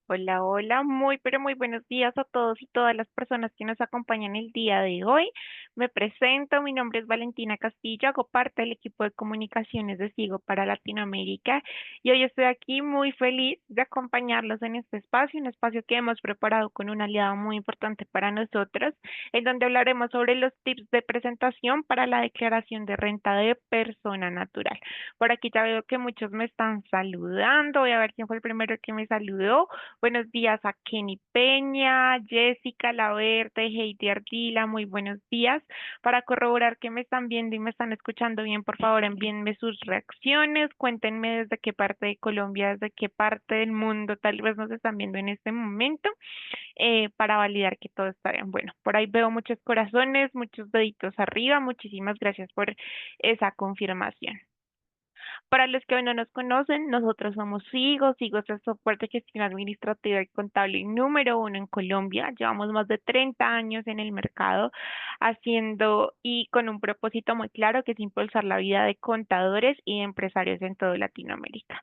Hola, hola, muy pero muy buenos días a todos y todas las personas que nos acompañan el día de hoy. Me presento, mi nombre es Valentina Castillo, hago parte del equipo de comunicaciones de Sigo para Latinoamérica y hoy estoy aquí muy feliz de acompañarlos en este espacio, un espacio que hemos preparado con un aliado muy importante para nosotros, en donde hablaremos sobre los tips de presentación para la declaración de renta de persona natural. Por aquí ya veo que muchos me están saludando, voy a ver quién fue el primero que me saludó. Buenos días a Kenny Peña, Jessica Laverde, Heidi Ardila, muy buenos días. Para corroborar que me están viendo y me están escuchando bien, por favor envíenme sus reacciones, cuéntenme desde qué parte de Colombia, desde qué parte del mundo tal vez nos están viendo en este momento, para validar que todo está bien. Bueno, por ahí veo muchos corazones, muchos deditos arriba, muchísimas gracias por esa confirmación. Para los que no nos conocen, nosotros somos SIGO. SIGO es el soporte de gestión administrativa y contable número uno en Colombia. Llevamos más de 30 años en el mercado haciendo y con un propósito muy claro que es impulsar la vida de contadores y de empresarios en toda Latinoamérica.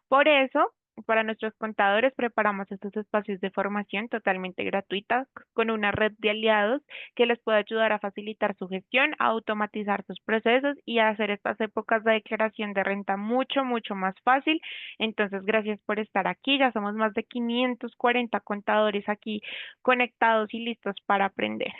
Por eso, para nuestros contadores preparamos estos espacios de formación totalmente gratuitas con una red de aliados que les puede ayudar a facilitar su gestión, a automatizar sus procesos y a hacer estas épocas de declaración de renta mucho, mucho más fácil. Entonces, gracias por estar aquí. Ya somos más de 540 contadores aquí conectados y listos para aprender.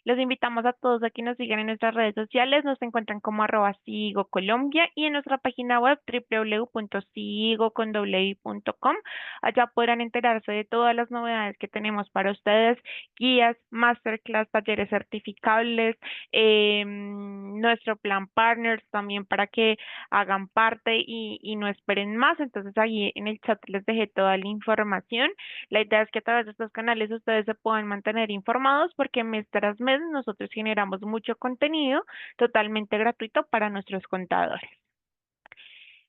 Los invitamos a todos a que nos sigan en nuestras redes sociales. Nos encuentran como @Sigo Colombia y en nuestra página web www.sigoconw.com. Allá podrán enterarse de todas las novedades que tenemos para ustedes, guías, masterclass, talleres certificables, nuestro plan partners también para que hagan parte y no esperen más. Entonces ahí en el chat les dejé toda la información. La idea es que a través de estos canales ustedes se puedan mantener informados porque mes tras mes nosotros generamos mucho contenido totalmente gratuito para nuestros contadores.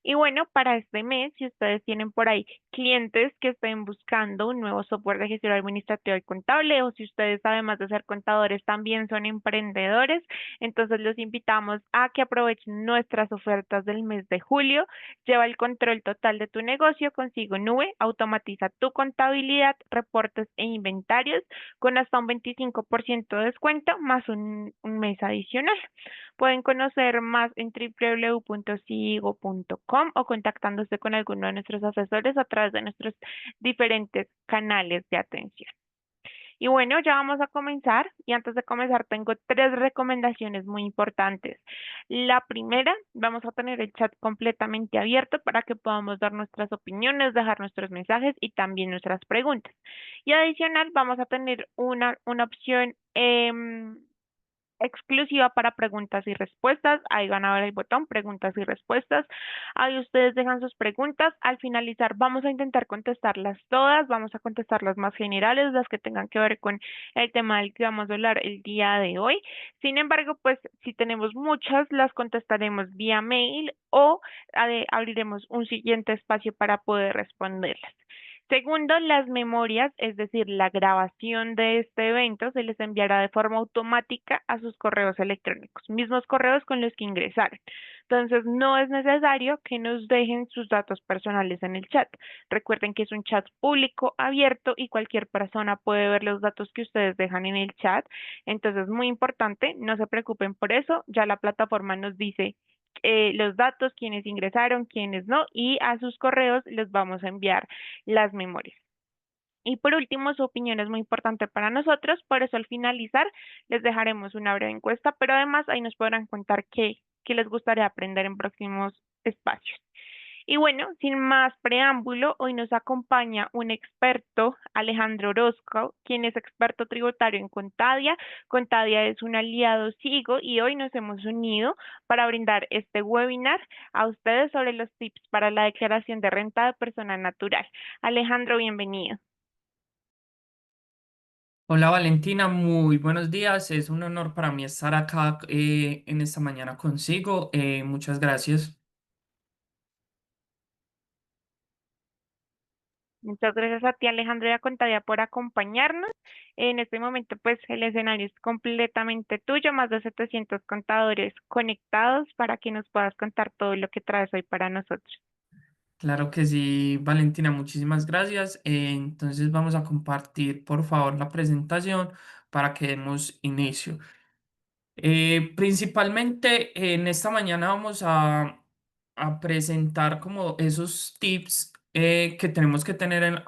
Y bueno, para este mes, si ustedes tienen por ahí clientes que estén buscando un nuevo software de gestión administrativa y contable, o si ustedes además de ser contadores también son emprendedores, entonces los invitamos a que aprovechen nuestras ofertas del mes de julio. Lleva el control total de tu negocio consigo Nube, automatiza tu contabilidad, reportes e inventarios con hasta un 25% de descuento más un mes adicional. Pueden conocer más en www.sigo.com o contactándose con alguno de nuestros asesores a través de nuestros diferentes canales de atención. Y bueno, ya vamos a comenzar. Y antes de comenzar, tengo tres recomendaciones muy importantes. La primera, vamos a tener el chat completamente abierto para que podamos dar nuestras opiniones, dejar nuestros mensajes y también nuestras preguntas. Y adicional, vamos a tener una opción exclusiva para preguntas y respuestas. Ahí van a ver el botón preguntas y respuestas. Ahí ustedes dejan sus preguntas. Al finalizar vamos a intentar contestarlas todas. Vamos a contestar las más generales, las que tengan que ver con el tema del que vamos a hablar el día de hoy. Sin embargo, pues si tenemos muchas, las contestaremos vía mail o abriremos un siguiente espacio para poder responderlas. Segundo, las memorias, es decir, la grabación de este evento se les enviará de forma automática a sus correos electrónicos, mismos correos con los que ingresaron. Entonces, no es necesario que nos dejen sus datos personales en el chat. Recuerden que es un chat público, abierto y cualquier persona puede ver los datos que ustedes dejan en el chat. Entonces, muy importante, no se preocupen por eso, ya la plataforma nos dice los datos, quienes ingresaron, quienes no, y a sus correos les vamos a enviar las memorias. Y por último, su opinión es muy importante para nosotros, por eso al finalizar les dejaremos una breve encuesta, pero además ahí nos podrán contar qué les gustaría aprender en próximos espacios. Y bueno, sin más preámbulo, hoy nos acompaña un experto, Alejandro Orozco, quien es experto tributario en Contadia. Contadia es un aliado SIGO y hoy nos hemos unido para brindar este webinar a ustedes sobre los tips para la declaración de renta de persona natural. Alejandro, bienvenido. Hola Valentina, muy buenos días. Es un honor para mí estar acá en esta mañana consigo. Muchas gracias. Muchas gracias a ti, Alejandro, y a Contadia por acompañarnos. En este momento, pues el escenario es completamente tuyo, más de 700 contadores conectados para que nos puedas contar todo lo que traes hoy para nosotros. Claro que sí, Valentina, muchísimas gracias. Entonces vamos a compartir, por favor, la presentación para que demos inicio. Principalmente en esta mañana vamos a presentar como esos tips que tenemos que tener en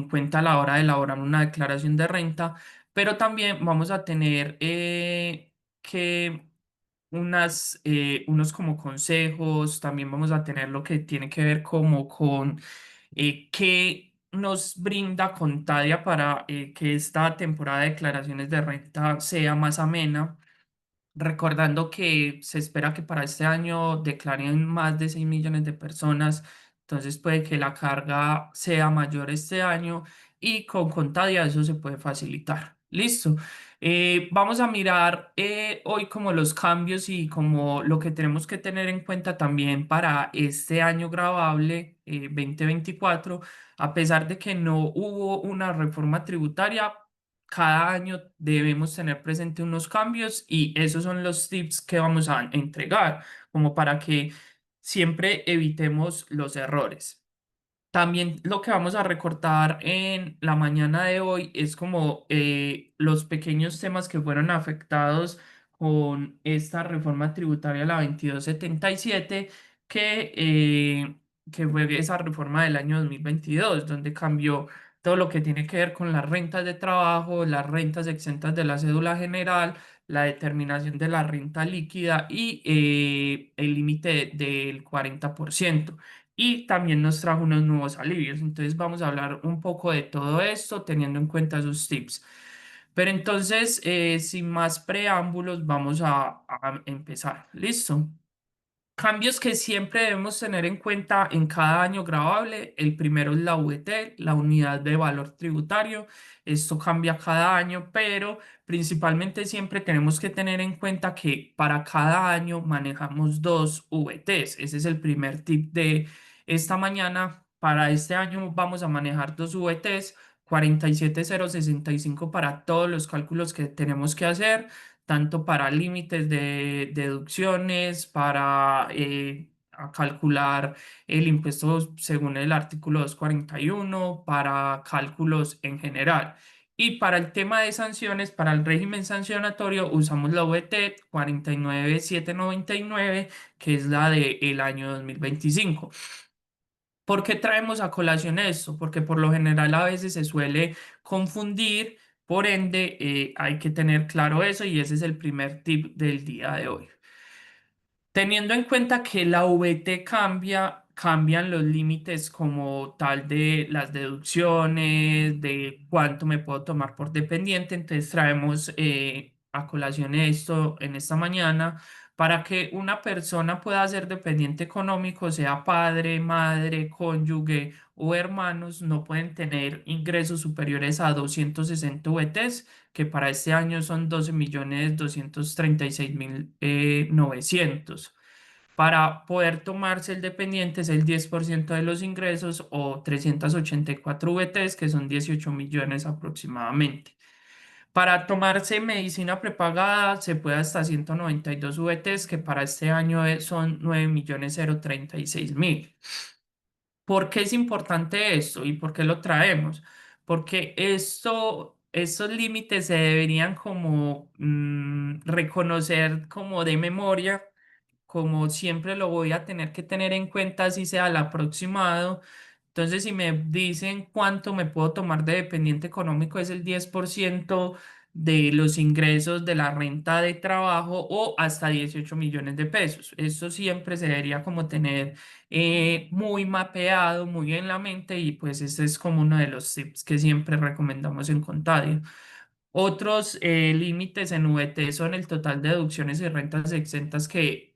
cuenta a la hora de elaborar una declaración de renta, pero también vamos a tener que unos como consejos, también vamos a tener lo que tiene que ver como con qué nos brinda Contadia para que esta temporada de declaraciones de renta sea más amena. Recordando que se espera que para este año declaren más de 6 millones de personas, entonces puede que la carga sea mayor este año y con Contadia eso se puede facilitar. Listo. Vamos a mirar hoy como los cambios y como lo que tenemos que tener en cuenta también para este año grabable 2024. A pesar de que no hubo una reforma tributaria, cada año debemos tener presente unos cambios y esos son los tips que vamos a entregar, como para que siempre evitemos los errores. También lo que vamos a recortar en la mañana de hoy es como los pequeños temas que fueron afectados con esta reforma tributaria, la 2277, que fue esa reforma del año 2022 donde cambió todo lo que tiene que ver con las rentas de trabajo, las rentas exentas de la cédula general, la determinación de la renta líquida y el límite del 40% y también nos trajo unos nuevos alivios. Entonces vamos a hablar un poco de todo esto teniendo en cuenta sus tips. Pero entonces, sin más preámbulos, vamos a empezar. ¿Listo? Cambios que siempre debemos tener en cuenta en cada año grabable. El primero es la UET, la unidad de valor tributario. Esto cambia cada año, pero principalmente siempre tenemos que tener en cuenta que para cada año manejamos dos VTs. Ese es el primer tip de esta mañana. Para este año vamos a manejar dos VTs, 47065 para todos los cálculos que tenemos que hacer tanto para límites de deducciones, para a calcular el impuesto según el artículo 241, para cálculos en general. Y para el tema de sanciones, para el régimen sancionatorio, usamos la VT 49799, que es la del año 2025. ¿Por qué traemos a colación esto? Porque por lo general a veces se suele confundir, por ende hay que tener claro eso y ese es el primer tip del día de hoy. Teniendo en cuenta que la VT cambia, cambian los límites como tal de las deducciones, de cuánto me puedo tomar por dependiente. Entonces traemos a colación esto en esta mañana para que una persona pueda ser dependiente económico, sea padre, madre, cónyuge o hermanos, no pueden tener ingresos superiores a 260 VTs, que para este año son 12.236.900. Para poder tomarse el dependiente es el 10% de los ingresos o 384 VTs, que son 18 millones aproximadamente. Para tomarse medicina prepagada se puede hasta 192 VTs, que para este año son 9.036.000. ¿Por qué es importante esto y por qué lo traemos? Porque estos límites se deberían como reconocer como de memoria, como siempre lo voy a tener que tener en cuenta, así sea el aproximado. Entonces, si me dicen cuánto me puedo tomar de dependiente económico, es el 10% de los ingresos de la renta de trabajo o hasta 18 millones de pesos. Esto siempre se debería como tener muy mapeado, muy en la mente y pues este es como uno de los tips que siempre recomendamos en Contadio. Otros límites en VT son el total de deducciones y rentas exentas que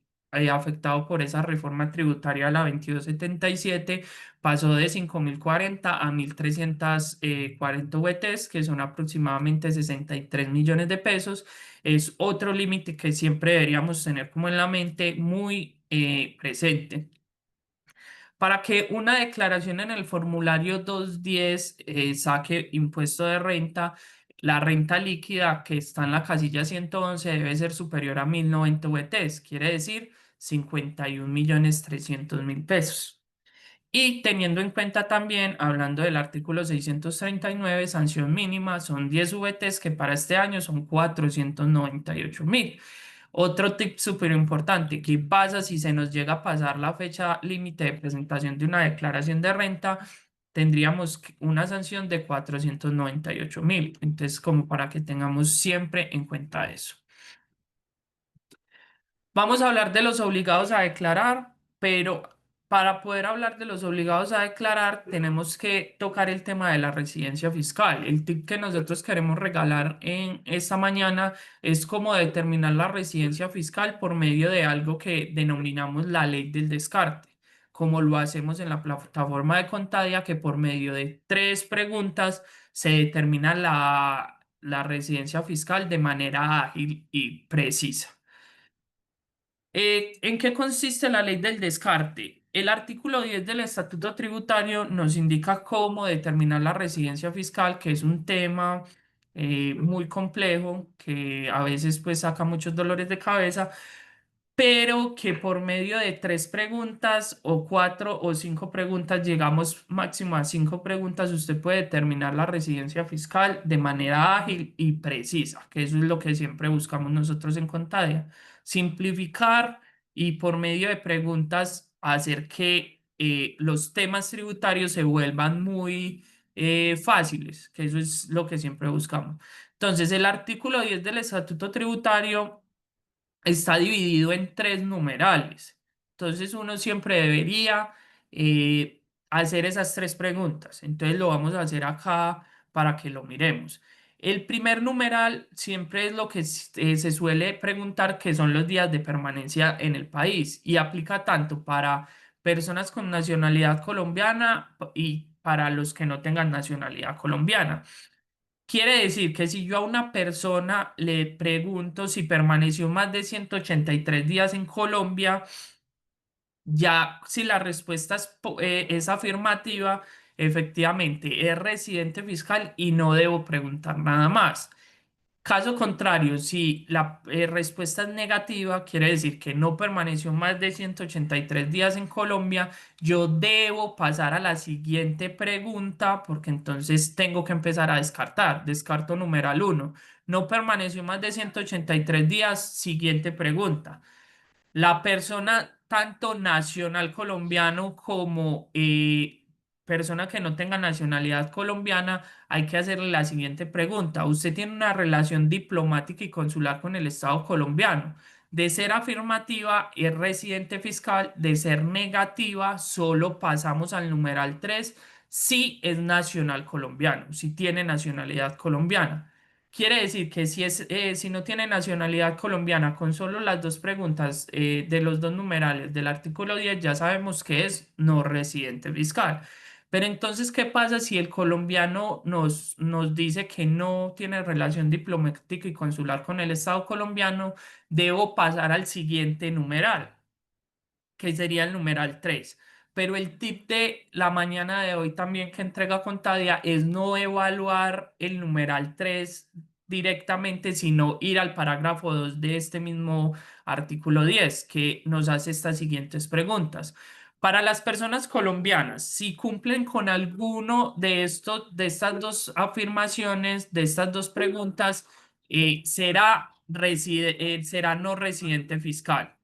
afectado por esa reforma tributaria, la 2277 pasó de 5.040 a 1.340 VTs, que son aproximadamente 63 millones de pesos. Es otro límite que siempre deberíamos tener como en la mente muy presente. Para que una declaración en el formulario 210 saque impuesto de renta, la renta líquida que está en la casilla 111 debe ser superior a 1.090 VTs, quiere decir 51.300.000 pesos. Y teniendo en cuenta también, hablando del artículo 639, sanción mínima son 10 VTs que para este año son 498.000. Otro tip súper importante, ¿qué pasa si se nos llega a pasar la fecha límite de presentación de una declaración de renta? Tendríamos una sanción de 498.000. Entonces, como para que tengamos siempre en cuenta eso. Vamos a hablar de los obligados a declarar, pero para poder hablar de los obligados a declarar, tenemos que tocar el tema de la residencia fiscal. El tip que nosotros queremos regalar en esta mañana es cómo determinar la residencia fiscal por medio de algo que denominamos la ley del descarte, como lo hacemos en la plataforma de Contadia, que por medio de 3 preguntas se determina la residencia fiscal de manera ágil y precisa. ¿En qué consiste la ley del descarte? El artículo 10 del Estatuto Tributario nos indica cómo determinar la residencia fiscal, que es un tema muy complejo, que a veces pues saca muchos dolores de cabeza, pero que por medio de 3 preguntas o 4 o 5 preguntas, llegamos máximo a 5 preguntas, usted puede determinar la residencia fiscal de manera ágil y precisa, que eso es lo que siempre buscamos nosotros en Contadia, simplificar y por medio de preguntas hacer que los temas tributarios se vuelvan muy fáciles, que eso es lo que siempre buscamos. Entonces, el artículo 10 del Estatuto Tributario está dividido en 3 numerales. Entonces uno siempre debería hacer esas 3 preguntas. Entonces lo vamos a hacer acá para que lo miremos. El primer numeral siempre es lo que se suele preguntar, que son los días de permanencia en el país, y aplica tanto para personas con nacionalidad colombiana y para los que no tengan nacionalidad colombiana. Quiere decir que si yo a una persona le pregunto si permaneció más de 183 días en Colombia, ya si la respuesta es afirmativa, efectivamente es residente fiscal y no debo preguntar nada más. Caso contrario, si la respuesta es negativa, quiere decir que no permaneció más de 183 días en Colombia, yo debo pasar a la siguiente pregunta porque entonces tengo que empezar a descartar. Descarto numeral uno. No permaneció más de 183 días, siguiente pregunta. La persona, tanto nacional colombiano como persona que no tenga nacionalidad colombiana, hay que hacerle la siguiente pregunta. ¿Usted tiene una relación diplomática y consular con el Estado colombiano? De ser afirmativa, es residente fiscal. De ser negativa, solo pasamos al numeral 3 si es nacional colombiano, si tiene nacionalidad colombiana. Quiere decir que si no tiene nacionalidad colombiana, con solo las 2 preguntas de los 2 numerales del artículo 10 ya sabemos que es no residente fiscal. Pero entonces, ¿qué pasa si el colombiano nos dice que no tiene relación diplomática y consular con el Estado colombiano? Debo pasar al siguiente numeral, que sería el numeral 3. Pero el tip de la mañana de hoy también que entrega Contadia es no evaluar el numeral 3 directamente, sino ir al parágrafo 2 de este mismo artículo 10, que nos hace estas siguientes preguntas. Para las personas colombianas, si cumplen con alguno de de estas 2 afirmaciones, de estas 2 preguntas, será no residente fiscal.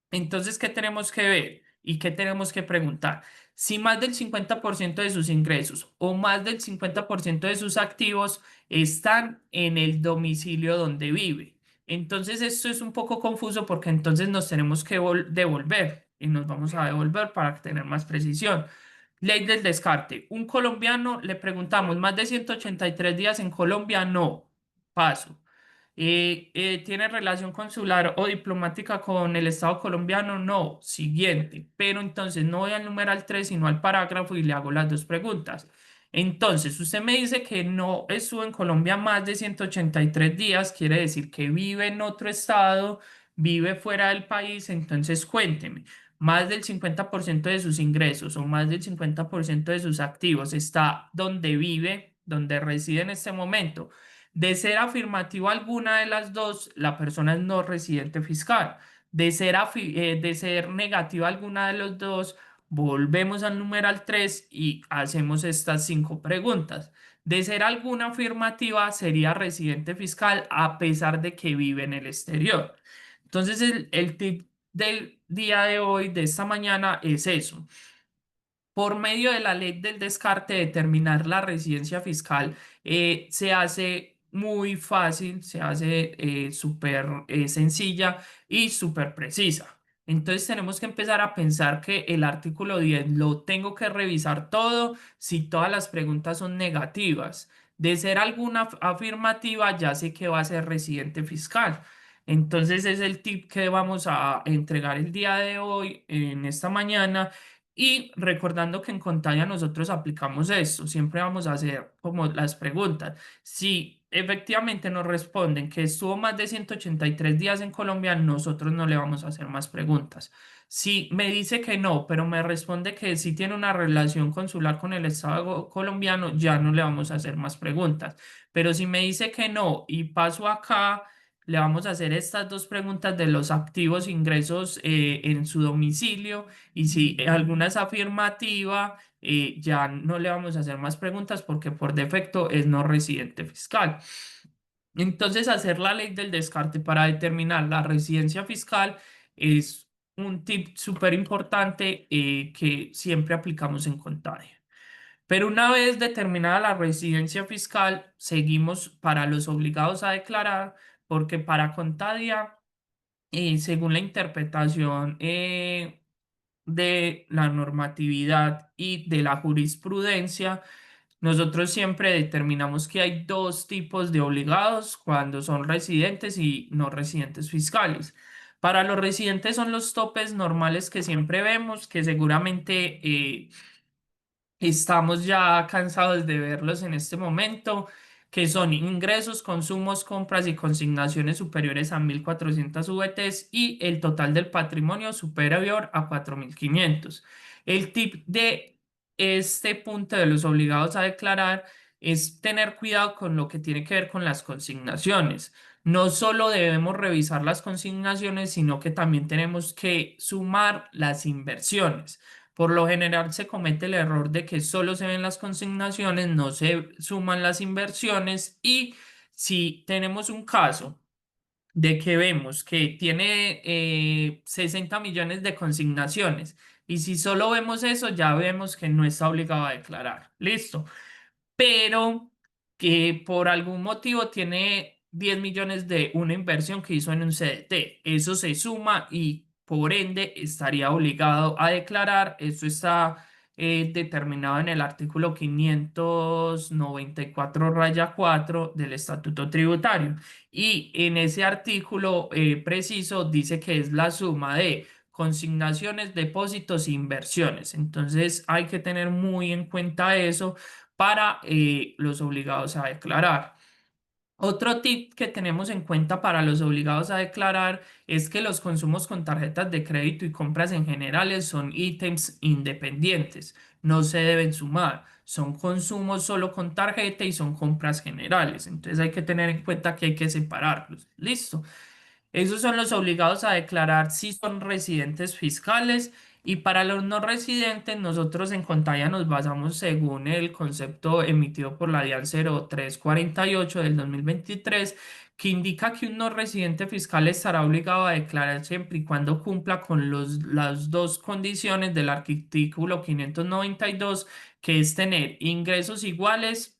Entonces, ¿qué tenemos que ver y qué tenemos que preguntar? Si más del 50% de sus ingresos o más del 50% de sus activos están en el domicilio donde vive. Entonces, esto es un poco confuso porque entonces nos tenemos que devolver y nos vamos a devolver para tener más precisión. Ley del descarte. Un colombiano le preguntamos, ¿más de 183 días en Colombia? No. Paso. ¿Tiene relación consular o diplomática con el Estado colombiano? No. Siguiente. Pero entonces no voy al numeral 3 sino al parágrafo y le hago las 2 preguntas. Entonces, usted me dice que no estuvo en Colombia más de 183 días, quiere decir que vive en otro estado, vive fuera del país, entonces cuénteme, más del 50% de sus ingresos o más del 50% de sus activos está donde vive, donde reside en este momento. De ser afirmativo alguna de las dos, la persona es no residente fiscal. De ser negativa alguna de los dos, volvemos al numeral 3 y hacemos estas 5 preguntas. De ser alguna afirmativa, sería residente fiscal a pesar de que vive en el exterior. Entonces, el tip del día de hoy, de esta mañana, es eso. Por medio de la ley del descarte, determinar la residencia fiscal se hace muy fácil, se hace súper sencilla y súper precisa. Entonces tenemos que empezar a pensar que el artículo 10 lo tengo que revisar todo si todas las preguntas son negativas. De ser alguna afirmativa, ya sé que va a ser residente fiscal. Entonces es el tip que vamos a entregar el día de hoy, en esta mañana. Y recordando que en Contaya nosotros aplicamos esto, siempre vamos a hacer como las preguntas. Si efectivamente nos responden que estuvo más de 183 días en Colombia, nosotros no le vamos a hacer más preguntas. Si me dice que no, pero me responde que sí tiene una relación consular con el Estado colombiano, ya no le vamos a hacer más preguntas. Pero si me dice que no y paso acá, le vamos a hacer estas 2 preguntas de los activos ingresos en su domicilio, y si alguna es afirmativa, ya no le vamos a hacer más preguntas porque por defecto es no residente fiscal. Entonces, hacer la ley del descarte para determinar la residencia fiscal es un tip súper importante que siempre aplicamos en Contadia. Pero una vez determinada la residencia fiscal, seguimos para los obligados a declarar, porque para Contadia, según la interpretación de la normatividad y de la jurisprudencia, nosotros siempre determinamos que hay 2 tipos de obligados cuando son residentes y no residentes fiscales. Para los residentes son los topes normales que siempre vemos, que seguramente estamos ya cansados de verlos en este momento, que son ingresos, consumos, compras y consignaciones superiores a 1.400 VTs y el total del patrimonio superior a 4.500. El tip de este punto de los obligados a declarar es tener cuidado con lo que tiene que ver con las consignaciones. No solo debemos revisar las consignaciones, sino que también tenemos que sumar las inversiones. Por lo general se comete el error de que solo se ven las consignaciones, no se suman las inversiones, y si tenemos un caso de que vemos que tiene 60 millones de consignaciones y si solo vemos eso, ya vemos que no está obligado a declarar. Listo, pero que por algún motivo tiene 10 millones de una inversión que hizo en un CDT. Eso se suma y por ende estaría obligado a declarar. Eso está determinado en el artículo 594 raya 4 del Estatuto Tributario. Y en ese artículo preciso dice que es la suma de consignaciones, depósitos e inversiones. Entonces hay que tener muy en cuenta eso para los obligados a declarar. Otro tip que tenemos en cuenta para los obligados a declarar es que los consumos con tarjetas de crédito y compras en generales son ítems independientes, no se deben sumar, son consumos solo con tarjeta y son compras generales, entonces hay que tener en cuenta que hay que separarlos. Listo. Esos son los obligados a declarar si son residentes fiscales, y para los no residentes nosotros en Contaya nos basamos según el concepto emitido por la DIAN 0348 del 2023, que indica que un no residente fiscal estará obligado a declarar siempre y cuando cumpla con las 2 condiciones del artículo 592, que es tener ingresos iguales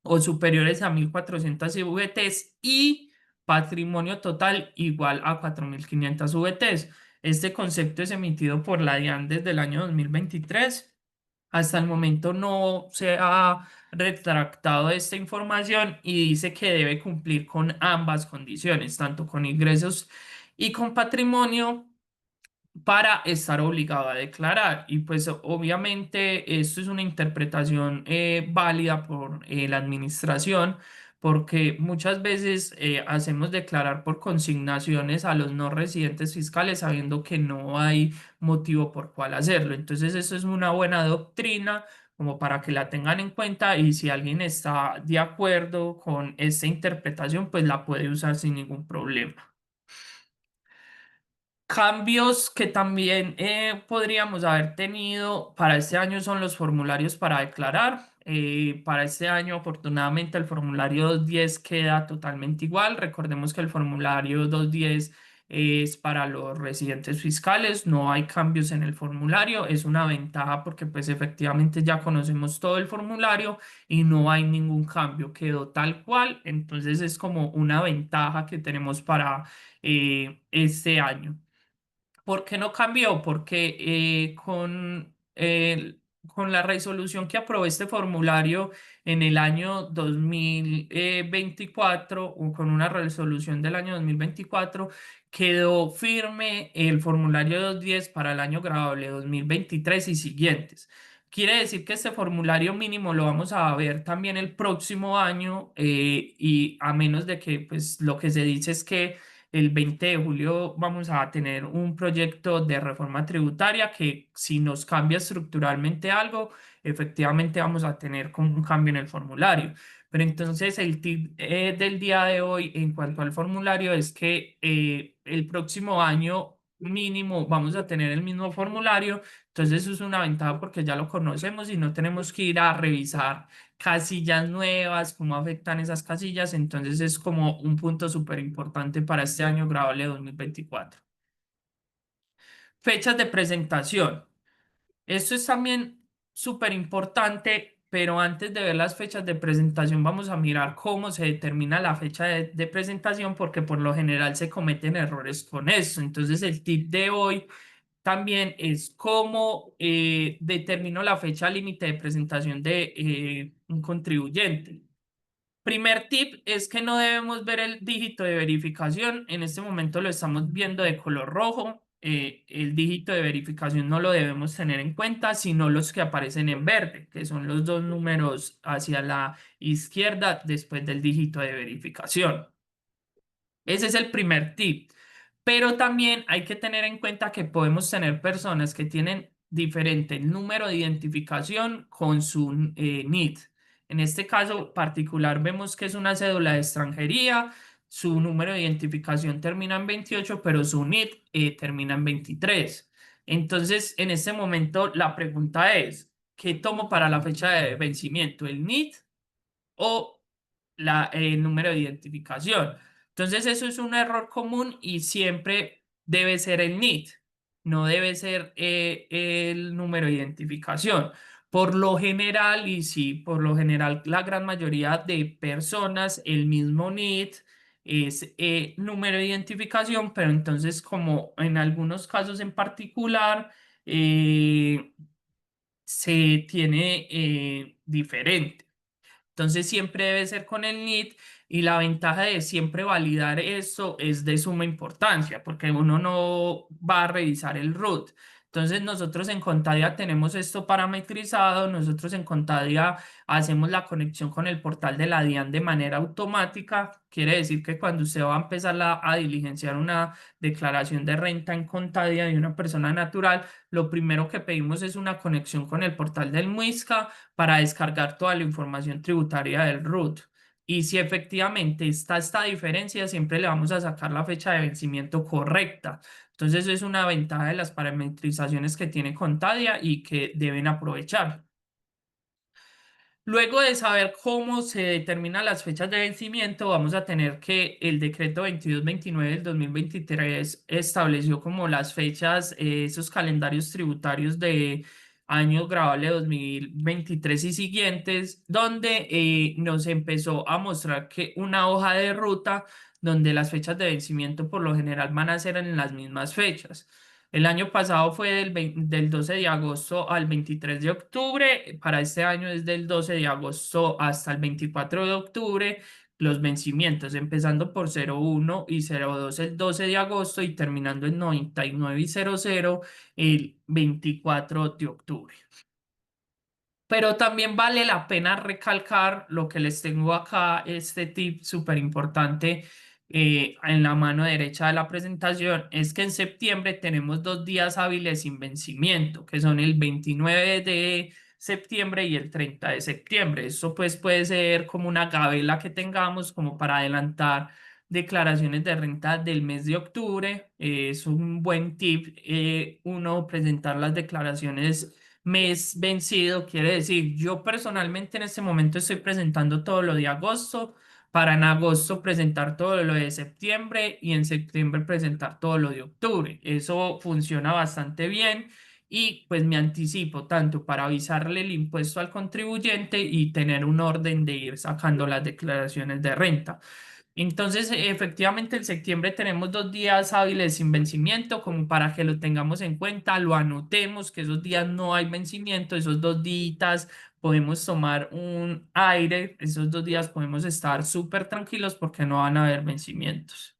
o superiores a 1.400 VTs y patrimonio total igual a 4.500 VTs. Este concepto es emitido por la DIAN desde el año 2023. Hasta el momento no se ha retractado esta información y dice que debe cumplir con ambas condiciones, tanto con ingresos y con patrimonio, para estar obligado a declarar. Y pues obviamente esto es una interpretación válida por la administración, porque muchas veces hacemos declarar por consignaciones a los no residentes fiscales sabiendo que no hay motivo por cuál hacerlo. Entonces eso es una buena doctrina como para que la tengan en cuenta, y si alguien está de acuerdo con esta interpretación, pues la puede usar sin ningún problema. Cambios que también podríamos haber tenido para este año son los formularios para declarar. Para este año, afortunadamente, el formulario 210 queda totalmente igual. Recordemos que el formulario 210 es para los residentes fiscales. No hay cambios en el formulario. Es una ventaja porque pues efectivamente ya conocemos todo el formulario y no hay ningún cambio. Quedó tal cual. Entonces es como una ventaja que tenemos para este año. ¿Por qué no cambió? Porque con la resolución que aprobó este formulario en el año 2024 o con una resolución del año 2024 quedó firme el formulario 210 para el año grabable 2023 y siguientes. Quiere decir que este formulario mínimo lo vamos a ver también el próximo año y a menos de que pues lo que se dice es que el 20 de julio vamos a tener un proyecto de reforma tributaria que si nos cambia estructuralmente algo, efectivamente vamos a tener como un cambio en el formulario. Pero entonces el tip del día de hoy en cuanto al formulario es que el próximo año mínimo vamos a tener el mismo formulario. Entonces eso es una ventaja porque ya lo conocemos y no tenemos que ir a revisar casillas nuevas, cómo afectan esas casillas, entonces es como un punto súper importante para este año grabable 2024. Fechas de presentación. Esto es también súper importante, pero antes de ver las fechas de presentación vamos a mirar cómo se determina la fecha de presentación porque por lo general se cometen errores con eso. Entonces el tip de hoy también es cómo determino la fecha límite de presentación de un contribuyente. Primer tip es que no debemos ver el dígito de verificación. En este momento lo estamos viendo de color rojo. El dígito de verificación no lo debemos tener en cuenta, sino los que aparecen en verde, que son los dos números hacia la izquierda después del dígito de verificación. Ese es el primer tip. Pero también hay que tener en cuenta que podemos tener personas que tienen diferente número de identificación con su NIT. En este caso particular vemos que es una cédula de extranjería, su número de identificación termina en 28, pero su NIT termina en 23. Entonces, en este momento la pregunta es, ¿qué tomo para la fecha de vencimiento? ¿El NIT o el número de identificación? Entonces, eso es un error común y siempre debe ser el NIT, no debe ser el número de identificación. Por lo general, y sí, por lo general, la gran mayoría de personas, el mismo NIT es número de identificación, pero entonces, como en algunos casos en particular, se tiene diferente. Entonces siempre debe ser con el NIT y la ventaja de siempre validar esto es de suma importancia porque uno no va a revisar el root. Entonces nosotros en Contadia tenemos esto parametrizado, nosotros en Contadia hacemos la conexión con el portal de la DIAN de manera automática. Quiere decir que cuando usted va a empezar a diligenciar una declaración de renta en Contadia de una persona natural, lo primero que pedimos es una conexión con el portal del MUISCA para descargar toda la información tributaria del RUT. Y si efectivamente está esta diferencia, siempre le vamos a sacar la fecha de vencimiento correcta. Entonces, eso es una ventaja de las parametrizaciones que tiene Contadia y que deben aprovechar. Luego de saber cómo se determinan las fechas de vencimiento, vamos a tener que el decreto 2229 del 2023 estableció como las fechas, esos calendarios tributarios de año grabable 2023 y siguientes, donde nos empezó a mostrar que una hoja de ruta donde las fechas de vencimiento por lo general van a ser en las mismas fechas. El año pasado fue del 12 de agosto al 23 de octubre. Para este año es del 12 de agosto hasta el 24 de octubre. Los vencimientos empezando por 01 y 02 el 12 de agosto y terminando en 99 y 00 el 24 de octubre. Pero también vale la pena recalcar lo que les tengo acá, este tip súper importante en la mano derecha de la presentación, es que en septiembre tenemos 2 días hábiles sin vencimiento, que son el 29 de septiembre y el 30 de septiembre. Eso pues puede ser como una gabela que tengamos como para adelantar declaraciones de renta del mes de octubre. Es un buen tip, uno presentar las declaraciones mes vencido. Quiere decir, yo personalmente en este momento estoy presentando todo lo de agosto, para en agosto presentar todo lo de septiembre y en septiembre presentar todo lo de octubre. Eso funciona bastante bien y pues me anticipo tanto para avisarle el impuesto al contribuyente y tener un orden de ir sacando las declaraciones de renta. Entonces, efectivamente, en septiembre tenemos 2 días hábiles sin vencimiento, como para que lo tengamos en cuenta, lo anotemos, que esos días no hay vencimiento, esos 2 días podemos tomar un aire, esos 2 días podemos estar súper tranquilos porque no van a haber vencimientos.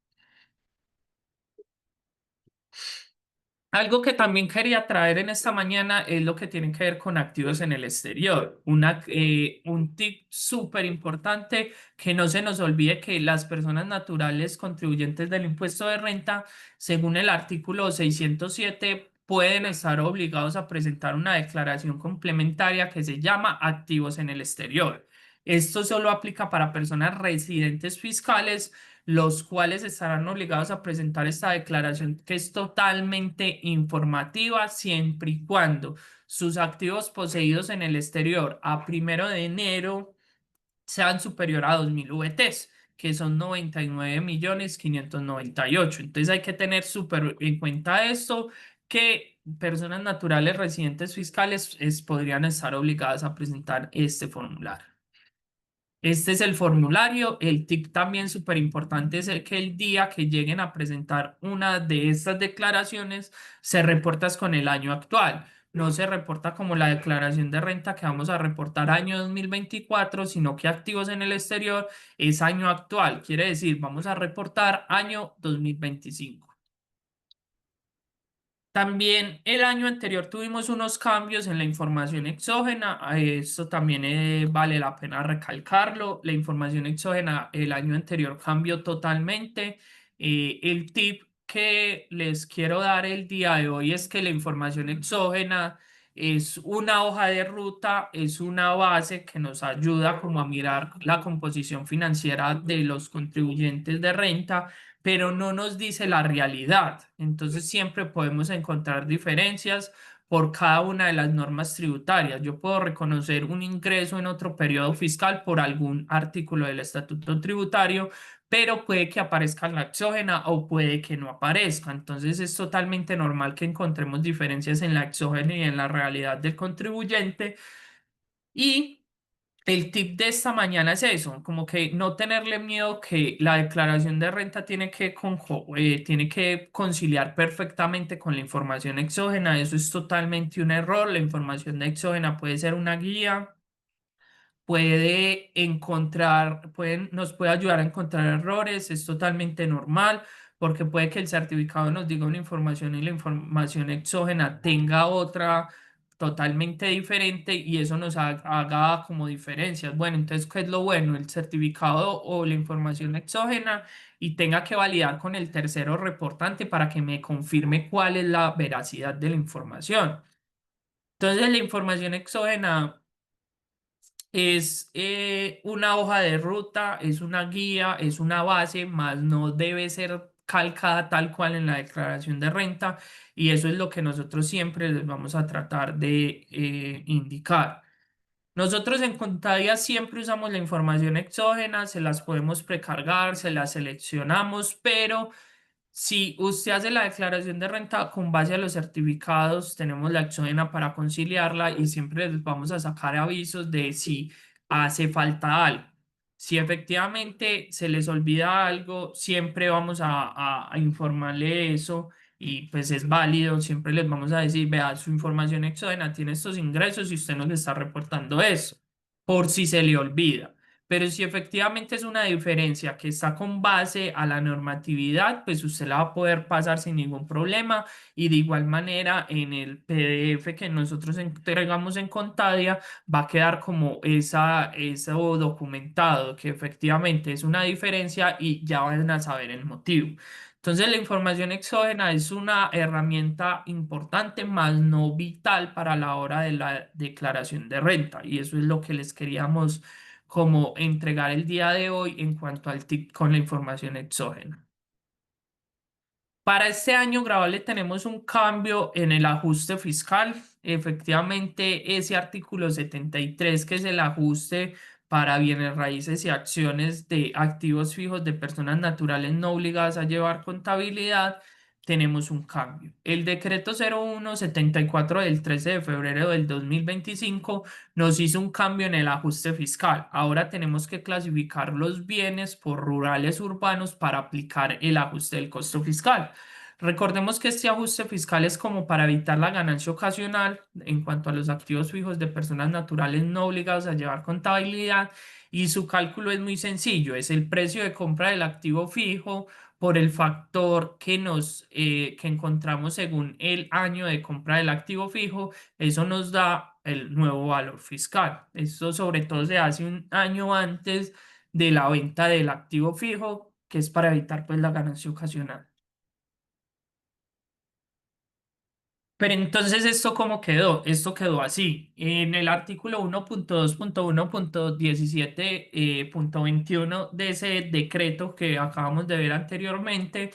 Algo que también quería traer en esta mañana es lo que tiene que ver con activos en el exterior. Un tip súper importante, que no se nos olvide que las personas naturales contribuyentes del impuesto de renta, según el artículo 607, pueden estar obligados a presentar una declaración complementaria que se llama activos en el exterior. Esto solo aplica para personas residentes fiscales, los cuales estarán obligados a presentar esta declaración, que es totalmente informativa, siempre y cuando sus activos poseídos en el exterior a 1 de enero sean superior a 2.000 VTs, que son 99.598.000. Entonces hay que tener súper en cuenta esto, que personas naturales residentes fiscales podrían estar obligadas a presentar este formulario. Este es el formulario. El tip también súper importante es el que el día que lleguen a presentar una de estas declaraciones, se reportas con el año actual. No se reporta como la declaración de renta que vamos a reportar año 2024, sino que activos en el exterior es año actual. Quiere decir, vamos a reportar año 2025. También el año anterior tuvimos unos cambios en la información exógena. Esto también vale la pena recalcarlo. La información exógena el año anterior cambió totalmente. El tip que les quiero dar el día de hoy es que la información exógena es una hoja de ruta, es una base que nos ayuda como a mirar la composición financiera de los contribuyentes de renta, pero no nos dice la realidad. Entonces siempre podemos encontrar diferencias por cada una de las normas tributarias. Yo puedo reconocer un ingreso en otro periodo fiscal por algún artículo del estatuto tributario, pero puede que aparezca en la exógena o puede que no aparezca. Entonces es totalmente normal que encontremos diferencias en la exógena y en la realidad del contribuyente. Y el tip de esta mañana es eso, como que no tenerle miedo, que la declaración de renta tiene que conciliar perfectamente con la información exógena. Eso es totalmente un error. La información exógena puede ser una guía, nos puede ayudar a encontrar errores. Es totalmente normal, porque puede que el certificado nos diga una información y la información exógena tenga otra totalmente diferente, y eso nos haga como diferencias. Bueno, entonces, ¿qué es lo bueno? El certificado o la información exógena, y tenga que validar con el tercero reportante para que me confirme cuál es la veracidad de la información. Entonces, la información exógena es una hoja de ruta, es una guía, es una base, más no debe ser calcada tal cual en la declaración de renta, y eso es lo que nosotros siempre les vamos a tratar de indicar. Nosotros en Contadia siempre usamos la información exógena, se las podemos precargar, se las seleccionamos, pero si usted hace la declaración de renta con base a los certificados, tenemos la exógena para conciliarla, y siempre les vamos a sacar avisos de si hace falta algo. Si efectivamente se les olvida algo, siempre vamos a informarle eso, y pues es válido. Siempre les vamos a decir, vea, su información exógena tiene estos ingresos y usted nos está reportando eso, por si se le olvida. Pero si efectivamente es una diferencia que está con base a la normatividad, pues usted la va a poder pasar sin ningún problema. Y de igual manera, en el PDF que nosotros entregamos en Contadia, va a quedar como eso documentado, que efectivamente es una diferencia, y ya van a saber el motivo. Entonces, la información exógena es una herramienta importante, más no vital para la hora de la declaración de renta. Y eso es lo que les queríamos como entregar el día de hoy en cuanto al tip con la información exógena. Para este año grabable tenemos un cambio en el ajuste fiscal. Efectivamente, ese artículo 73, que es el ajuste para bienes raíces y acciones de activos fijos de personas naturales no obligadas a llevar contabilidad, tenemos un cambio. El decreto 0174 del 13 de febrero del 2025 nos hizo un cambio en el ajuste fiscal. Ahora tenemos que clasificar los bienes por rurales urbanos para aplicar el ajuste del costo fiscal. Recordemos que este ajuste fiscal es como para evitar la ganancia ocasional en cuanto a los activos fijos de personas naturales no obligados a llevar contabilidad, y su cálculo es muy sencillo, es el precio de compra del activo fijo por el factor que encontramos según el año de compra del activo fijo. Eso nos da el nuevo valor fiscal. Esto sobre todo se hace un año antes de la venta del activo fijo, que es para evitar pues la ganancia ocasional. Pero entonces, ¿esto cómo quedó? Esto quedó así. En el artículo 1.2.1.17.21 de ese decreto que acabamos de ver anteriormente,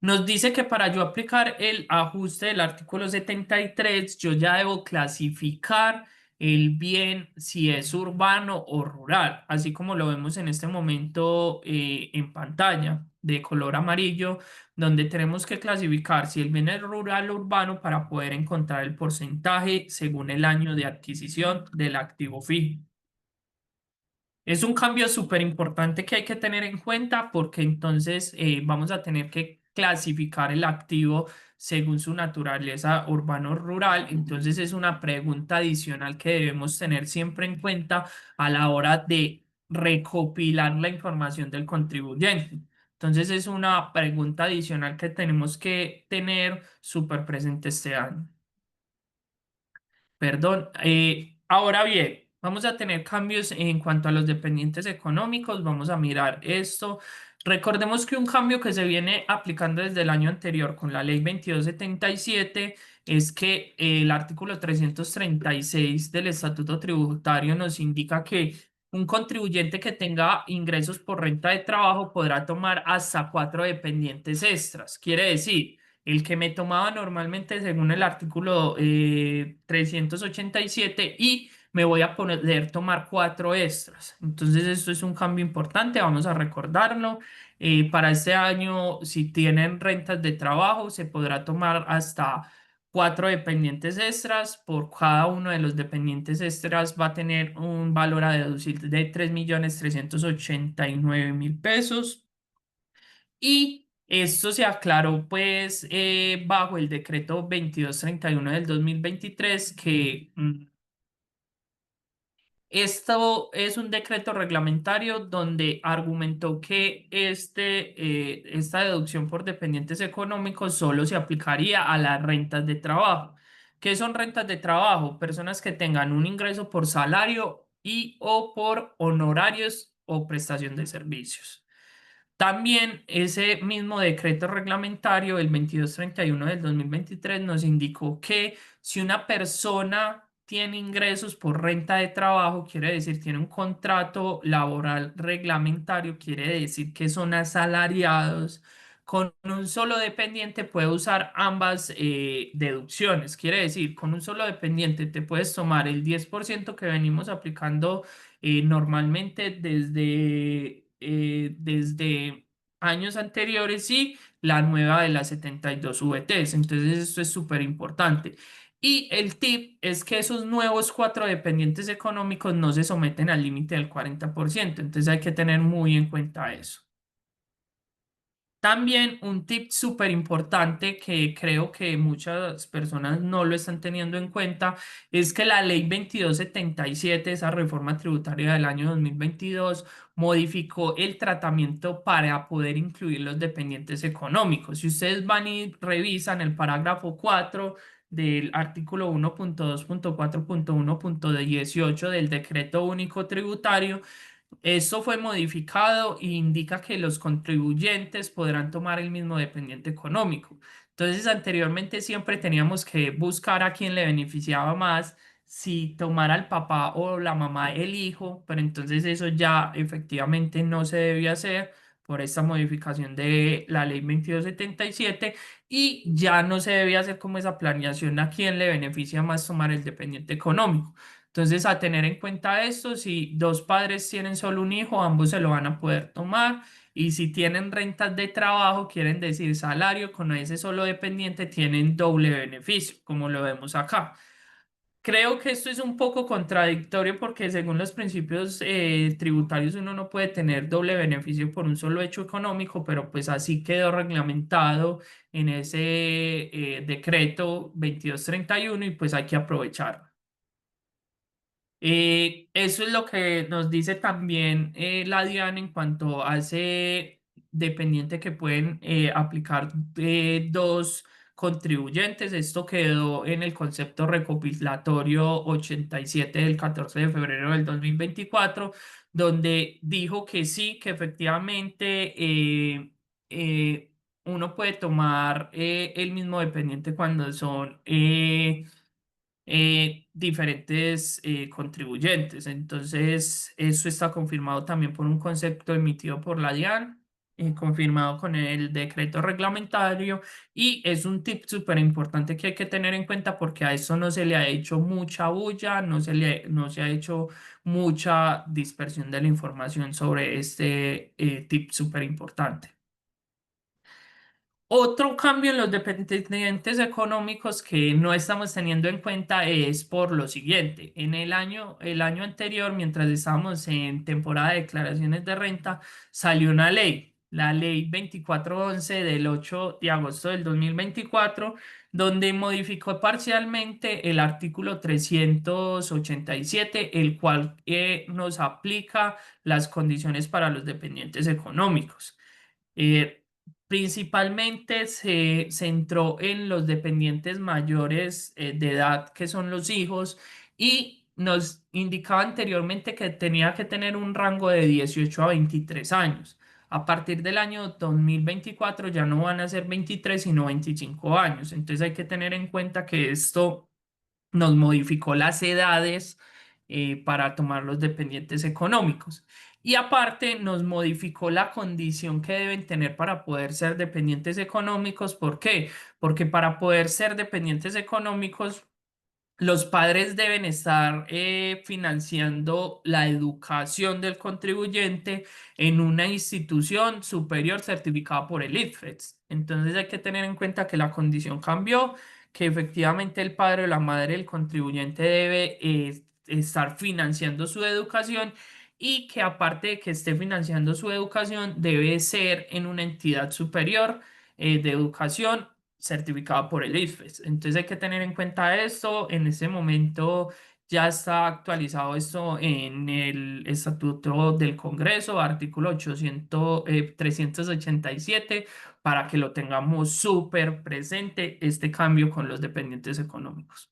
nos dice que para yo aplicar el ajuste del artículo 73, yo ya debo clasificar el bien si es urbano o rural, así como lo vemos en este momento en pantalla de color amarillo, donde tenemos que clasificar si el bien es rural o urbano para poder encontrar el porcentaje según el año de adquisición del activo fijo. Es un cambio súper importante que hay que tener en cuenta, porque entonces vamos a tener que clasificar el activo según su naturaleza urbano-rural. Entonces es una pregunta adicional que debemos tener siempre en cuenta a la hora de recopilar la información del contribuyente. Entonces es una pregunta adicional que tenemos que tener súper presente este año. Perdón. Ahora bien, vamos a tener cambios en cuanto a los dependientes económicos. Vamos a mirar esto. Recordemos que un cambio que se viene aplicando desde el año anterior con la ley 2277 es que el artículo 336 del Estatuto Tributario nos indica que un contribuyente que tenga ingresos por renta de trabajo podrá tomar hasta 4 dependientes extras. Quiere decir, el que me tomaba normalmente según el artículo 387, y me voy a poder tomar 4 extras. Entonces esto es un cambio importante, vamos a recordarlo. Para este año, si tienen rentas de trabajo, se podrá tomar hasta 4 dependientes extras. Por cada uno de los dependientes extras va a tener un valor a deducir de 3.389.000 pesos. Y esto se aclaró pues bajo el decreto 2231 del 2023, que esto es un decreto reglamentario donde argumentó que esta deducción por dependientes económicos solo se aplicaría a las rentas de trabajo. ¿Qué son rentas de trabajo? Personas que tengan un ingreso por salario y o por honorarios o prestación de servicios. También ese mismo decreto reglamentario, el 2231 del 2023, nos indicó que si una persona tiene ingresos por renta de trabajo, quiere decir, tiene un contrato laboral reglamentario, quiere decir que son asalariados, con un solo dependiente puede usar ambas deducciones. Quiere decir, con un solo dependiente te puedes tomar el 10% que venimos aplicando normalmente desde años anteriores, y la nueva de las 72 VTs. Entonces esto es súper importante. Y el tip es que esos nuevos 4 dependientes económicos no se someten al límite del 40%. Entonces hay que tener muy en cuenta eso. También un tip súper importante que creo que muchas personas no lo están teniendo en cuenta es que la ley 2277, esa reforma tributaria del año 2022, modificó el tratamiento para poder incluir los dependientes económicos. Si ustedes van y revisan el parágrafo 4 del artículo 1.2.4.1.18 del Decreto Único Tributario, esto fue modificado e indica que los contribuyentes podrán tomar el mismo dependiente económico. Entonces, anteriormente siempre teníamos que buscar a quién le beneficiaba más si tomara el papá o la mamá el hijo, pero entonces eso ya efectivamente no se debía hacer por esta modificación de la ley 2277 y ya no se debía hacer como esa planeación a quién le beneficia más tomar el dependiente económico. Entonces, a tener en cuenta esto, si dos padres tienen solo un hijo, ambos se lo van a poder tomar. Y si tienen rentas de trabajo, quieren decir salario, con ese solo dependiente tienen doble beneficio, como lo vemos acá. Creo que esto es un poco contradictorio porque según los principios tributarios uno no puede tener doble beneficio por un solo hecho económico, pero pues así quedó reglamentado en ese decreto 2231 y pues hay que aprovecharlo. Eso es lo que nos dice también la DIAN en cuanto a ese dependiente que pueden aplicar dos contribuyentes. Esto quedó en el concepto recopilatorio 87 del 14 de febrero del 2024, donde dijo que sí, que efectivamente eh, uno puede tomar el mismo dependiente cuando son diferentes contribuyentes. Entonces, eso está confirmado también por un concepto emitido por la DIAN, confirmado con el decreto reglamentario, y es un tip súper importante que hay que tener en cuenta porque a eso no se le ha hecho mucha bulla, no se ha hecho mucha dispersión de la información sobre este tip súper importante. Otro cambio en los dependientes económicos que no estamos teniendo en cuenta es por lo siguiente. El año anterior, mientras estábamos en temporada de declaraciones de renta, salió una ley, la ley 2411 del 8 de agosto del 2024, donde modificó parcialmente el artículo 387, el cual nos aplica las condiciones para los dependientes económicos. Eh, Principalmente se centró en los dependientes mayores de edad, que son los hijos, y nos indicaba anteriormente que tenía que tener un rango de 18 a 23 años. A partir del año 2024 ya no van a ser 23, sino 25 años. Entonces hay que tener en cuenta que esto nos modificó las edades para tomar los dependientes económicos. Y aparte nos modificó la condición que deben tener para poder ser dependientes económicos. ¿Por qué? Porque para poder ser dependientes económicos los padres deben estar financiando la educación del contribuyente en una institución superior certificada por el ICFES. Entonces hay que tener en cuenta que la condición cambió, que efectivamente el padre o la madre del contribuyente debe estar financiando su educación y que aparte de que esté financiando su educación, debe ser en una entidad superior de educación certificado por el IFES. Entonces hay que tener en cuenta esto. En este momento ya está actualizado esto en el Estatuto del Congreso, artículo 387, para que lo tengamos súper presente este cambio con los dependientes económicos.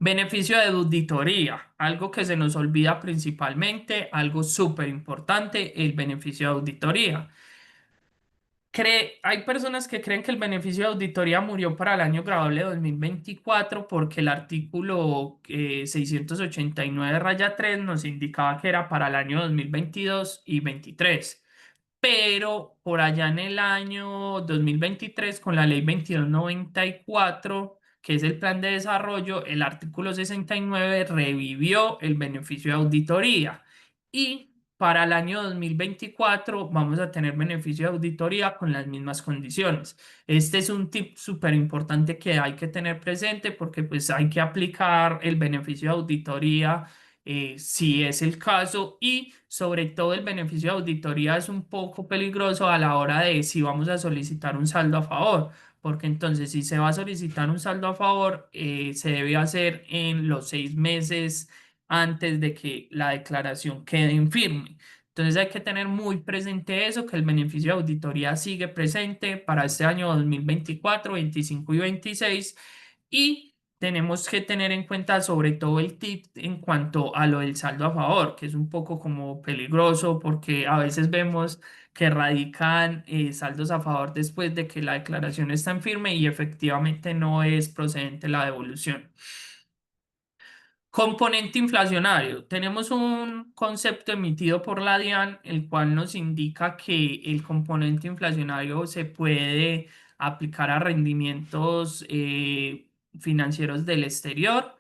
Beneficio de auditoría, algo que se nos olvida principalmente, algo súper importante, el beneficio de auditoría. Hay personas que creen que el beneficio de auditoría murió para el año grabable 2024 porque el artículo 689 raya 3 nos indicaba que era para el año 2022 y 23, pero por allá en el año 2023 con la ley 2294, que es el plan de desarrollo, el artículo 69 revivió el beneficio de auditoría y para el año 2024 vamos a tener beneficio de auditoría con las mismas condiciones. Este es un tip súper importante que hay que tener presente porque pues hay que aplicar el beneficio de auditoría si es el caso, y sobre todo el beneficio de auditoría es un poco peligroso a la hora de si vamos a solicitar un saldo a favor, porque entonces si se va a solicitar un saldo a favor, se debe hacer en los 6 meses antes de que la declaración quede en firme. Entonces hay que tener muy presente eso, que el beneficio de auditoría sigue presente para este año 2024, 25 y 26, y tenemos que tener en cuenta sobre todo el tip en cuanto a lo del saldo a favor, que es un poco como peligroso porque a veces vemos que radican saldos a favor después de que la declaración está en firme y efectivamente no es procedente la devolución. Componente inflacionario. Tenemos un concepto emitido por la DIAN, el cual nos indica que el componente inflacionario se puede aplicar a rendimientos financieros del exterior.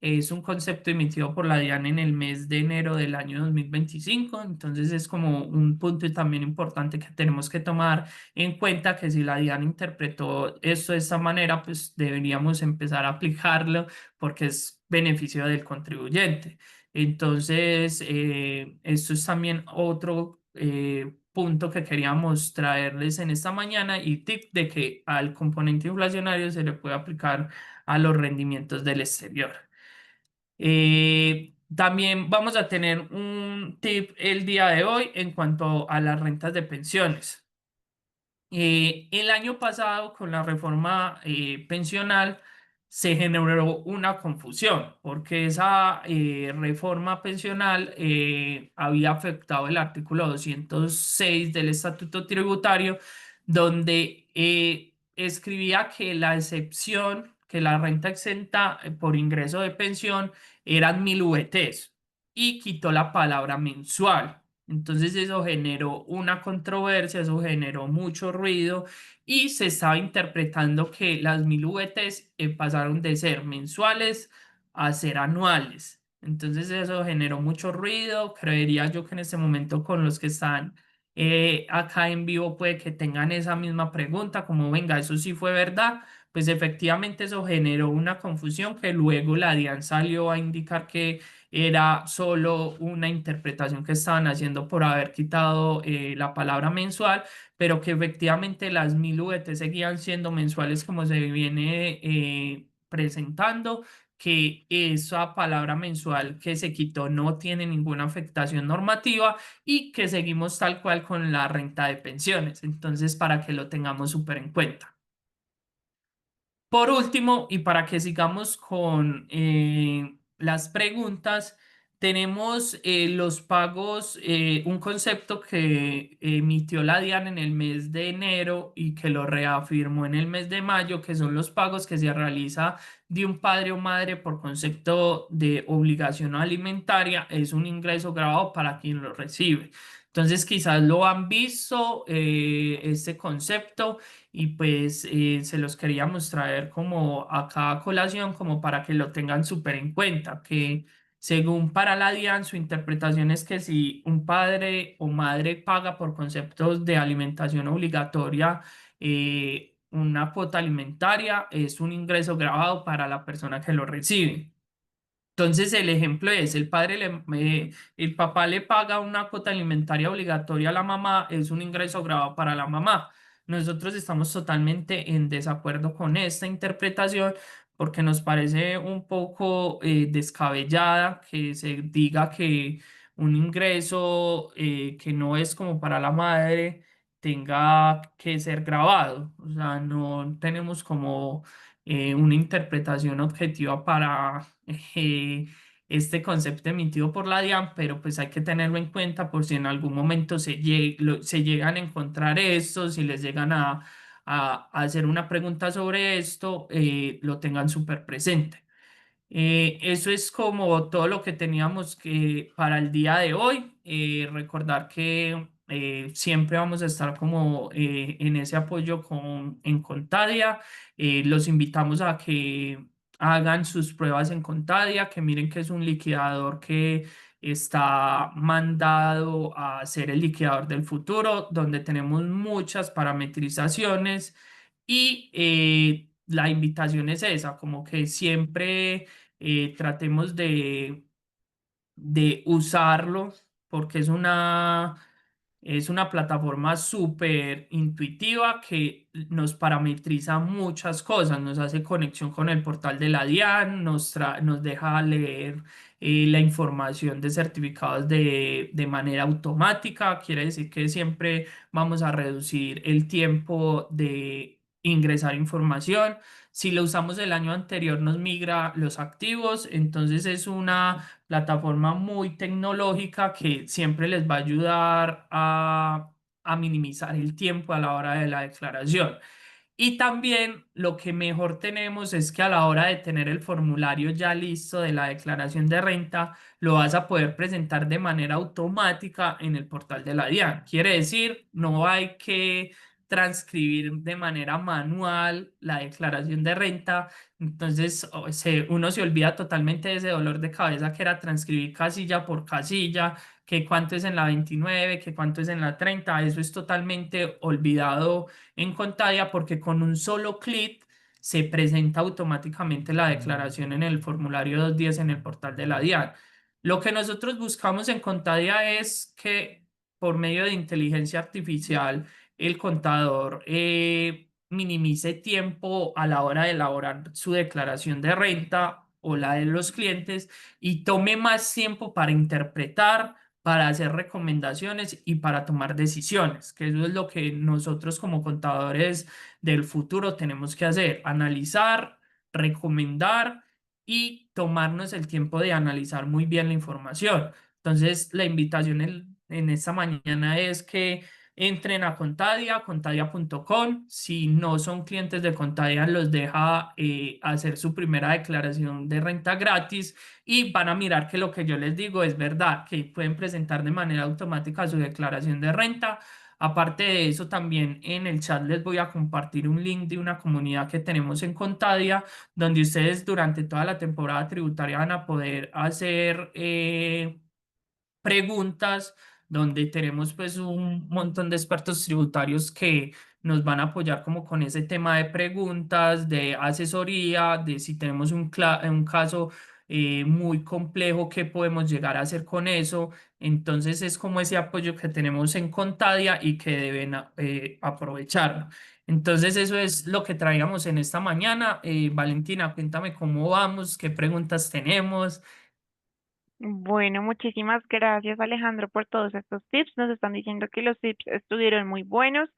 Es un concepto emitido por la DIAN en el mes de enero del año 2025. Entonces es como un punto también importante que tenemos que tomar en cuenta, que si la DIAN interpretó esto de esta manera, pues deberíamos empezar a aplicarlo porque es beneficio del contribuyente. Entonces, esto es también otro punto que queríamos traerles en esta mañana y tip de que al componente inflacionario se le puede aplicar a los rendimientos del exterior. También vamos a tener un tip el día de hoy en cuanto a las rentas de pensiones. El año pasado, con la reforma pensional, se generó una confusión, porque esa reforma pensional había afectado el artículo 206 del Estatuto Tributario, donde escribía que la excepción, que la renta exenta por ingreso de pensión eran 1.000 UETs y quitó la palabra mensual. Entonces eso generó una controversia, eso generó mucho ruido y se estaba interpretando que las 1.000 VTs pasaron de ser mensuales a ser anuales. Entonces eso generó mucho ruido. Creería yo que en este momento con los que están acá en vivo puede que tengan esa misma pregunta, como venga, eso sí fue verdad. Pues efectivamente eso generó una confusión que luego la DIAN salió a indicar que era solo una interpretación que estaban haciendo por haber quitado la palabra mensual, pero que efectivamente las 1.000 VT seguían siendo mensuales como se viene presentando, que esa palabra mensual que se quitó no tiene ninguna afectación normativa y que seguimos tal cual con la renta de pensiones. Entonces, para que lo tengamos súper en cuenta. Por último, y para que sigamos con las preguntas, tenemos los pagos, un concepto que emitió la DIAN en el mes de enero y que lo reafirmó en el mes de mayo, que son los pagos que se realiza de un padre o madre por concepto de obligación alimentaria. Es un ingreso grabado para quien lo recibe. Entonces, quizás lo han visto, este concepto y pues se los queríamos traer como acá a colación, como para que lo tengan súper en cuenta, que según para la DIAN, su interpretación es que si un padre o madre paga por conceptos de alimentación obligatoria, una cuota alimentaria es un ingreso grabado para la persona que lo recibe. Entonces el ejemplo es, el papá le paga una cuota alimentaria obligatoria a la mamá, es un ingreso grabado para la mamá. Nosotros estamos totalmente en desacuerdo con esta interpretación porque nos parece un poco descabellada que se diga que un ingreso que no es como para la madre tenga que ser grabado. O sea, no tenemos como una interpretación objetiva para este concepto emitido por la DIAN, pero pues hay que tenerlo en cuenta por si en algún momento se llegan a encontrar esto, si les llegan a hacer una pregunta sobre esto, lo tengan súper presente. Eso es como todo lo que teníamos que para el día de hoy. Recordar que siempre vamos a estar como en ese apoyo en Contadia. Los invitamos a que hagan sus pruebas en Contadia, que miren que es un liquidador que está mandado a ser el liquidador del futuro, donde tenemos muchas parametrizaciones y la invitación es esa, como que siempre tratemos de usarlo porque es una plataforma súper intuitiva que nos parametriza muchas cosas, nos hace conexión con el portal de la DIAN, nos deja leer la información de certificados de manera automática, quiere decir que siempre vamos a reducir el tiempo de ingresar información. Si lo usamos el año anterior, nos migra los activos, entonces es una plataforma muy tecnológica que siempre les va a ayudar a minimizar el tiempo a la hora de la declaración. Y también lo que mejor tenemos es que a la hora de tener el formulario ya listo de la declaración de renta, lo vas a poder presentar de manera automática en el portal de la DIAN. Quiere decir, no hay que transcribir de manera manual la declaración de renta. Entonces, uno se olvida totalmente de ese dolor de cabeza que era transcribir casilla por casilla, que cuánto es en la 29, que cuánto es en la 30. Eso es totalmente olvidado en Contadia porque con un solo clic se presenta automáticamente la declaración en el formulario 210 en el portal de la DIAN. Lo que nosotros buscamos en Contadia es que por medio de inteligencia artificial el contador minimice tiempo a la hora de elaborar su declaración de renta o la de los clientes y tome más tiempo para interpretar, para hacer recomendaciones y para tomar decisiones, que eso es lo que nosotros como contadores del futuro tenemos que hacer: analizar, recomendar y tomarnos el tiempo de analizar muy bien la información. Entonces, la invitación en esta mañana es que entren a Contadia, contadia.com. Si no son clientes de Contadia, los deja hacer su primera declaración de renta gratis y van a mirar que lo que yo les digo es verdad, que pueden presentar de manera automática su declaración de renta. Aparte de eso, también en el chat les voy a compartir un link de una comunidad que tenemos en Contadia, donde ustedes durante toda la temporada tributaria van a poder hacer preguntas, donde tenemos pues un montón de expertos tributarios que nos van a apoyar como con ese tema de preguntas, de asesoría, de si tenemos un caso muy complejo, qué podemos llegar a hacer con eso. Entonces es como ese apoyo que tenemos en Contadia y que deben aprovecharlo. Entonces eso es lo que traíamos en esta mañana. Valentina, cuéntame cómo vamos, qué preguntas tenemos. Bueno, muchísimas gracias Alejandro por todos estos tips. Nos están diciendo que los tips estuvieron muy buenos.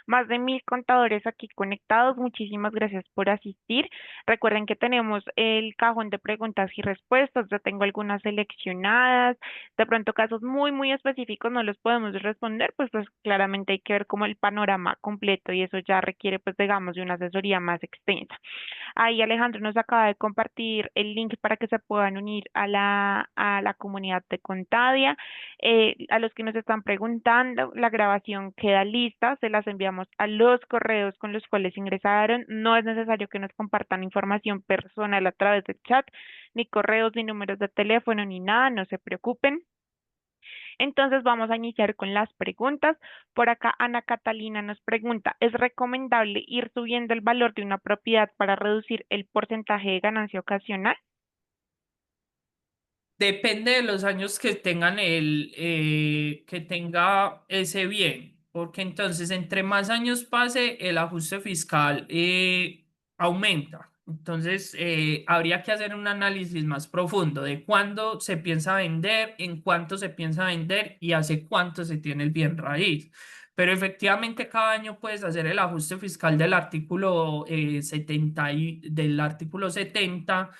Más de 1000 contadores aquí conectados. Muchísimas gracias por asistir. Recuerden que tenemos el cajón de preguntas y respuestas. Yo tengo algunas seleccionadas. De pronto casos muy específicos no los podemos responder, pues claramente hay que ver como el panorama completo y eso ya requiere pues digamos de una asesoría más extensa. Ahí Alejandro nos acaba de compartir el link para que se puedan unir a la comunidad de Contadia. A los que nos están preguntando, la grabación queda lista, se las enviamos a los correos con los cuales ingresaron. No es necesario que nos compartan información personal a través del chat, ni correos, ni números de teléfono, ni nada, no se preocupen. Entonces vamos a iniciar con las preguntas. Por acá Ana Catalina nos pregunta, ¿es recomendable ir subiendo el valor de una propiedad para reducir el porcentaje de ganancia ocasional? Depende de los años que tengan que tenga ese bien, porque entonces entre más años pase, el ajuste fiscal aumenta. Entonces, habría que hacer un análisis más profundo de cuándo se piensa vender, en cuánto se piensa vender y hace cuánto se tiene el bien raíz. Pero efectivamente cada año puedes hacer el ajuste fiscal del artículo 70 del artículo 70